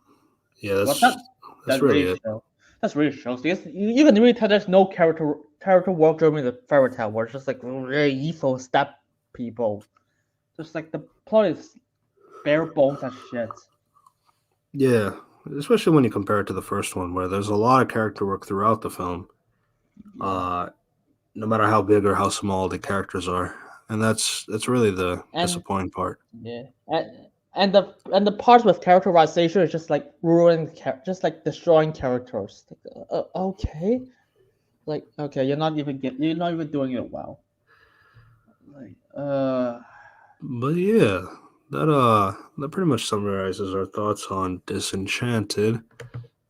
yeah, What that that's that really really it. shows. That's really shows because you can really tell there's no character work during the fairy tale war. It's just like really evil step people. Just like the plot is bare bones as shit. Yeah, especially when you compare it to the first one, where there's a lot of character work throughout the film, Yeah, uh, no matter how big or how small the characters are, and that's really the and disappointing part. yeah, and the parts with characterization is just like ruining, just like destroying characters. Like, okay, like okay, you're not even doing it well. Like But yeah, that pretty much summarizes our thoughts on Disenchanted.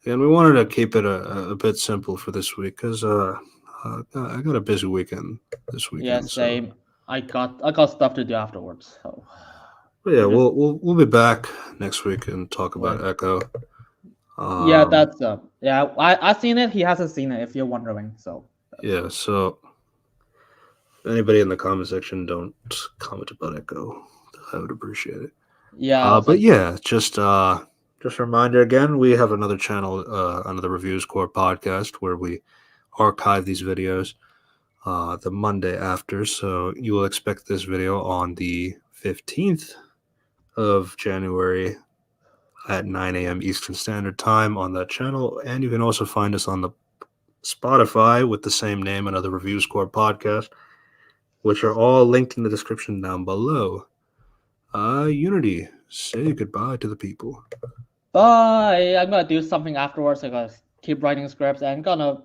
And we wanted to keep it a bit simple for this week because I got a busy weekend this Yeah, weekend, so same. I got stuff to do afterwards. So but yeah, we're just we'll be back next week and talk wait. about Echo. Yeah, Um, that's yeah. I seen it. He hasn't seen it. If you're wondering, so yeah, so anybody in the comment section, don't comment about Echo. I would appreciate it. yeah, I was But like, yeah, just a reminder again, we have another channel, another Reviews Corp podcast where we archive these videos the Monday after. So you will expect this video on the 15th of January at 9 a.m. Eastern Standard Time on that channel. And you can also find us on the Spotify with the same name, another Reviews Corp podcast, which are all linked in the description down below. Unity, say goodbye to the people. bye. I'm gonna do something afterwards. I gotta keep writing scripts and gonna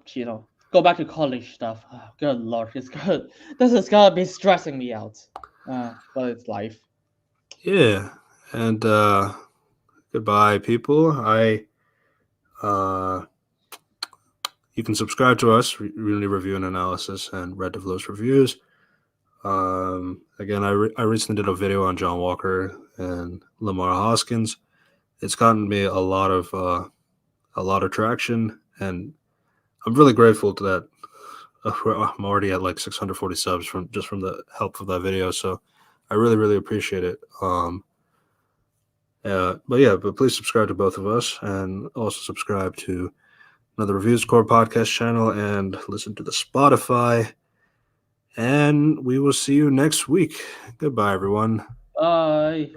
go back to college stuff. Oh, good lord, it's good. This is gonna be stressing me out. But it's life. Yeah, and goodbye, people. Uh, you can subscribe to us, Really Review and Analysis, and Red Devlos Reviews. Again, I recently did a video on John Walker and Lamar Hoskins. It's gotten me a lot of traction, and I'm really grateful to that. I'm already at like 640 subs from the help of that video, so I really appreciate it. But please subscribe to both of us, and also subscribe to another Reviews Core podcast channel, and listen to the Spotify. And we will see you next week. Goodbye, everyone. Bye.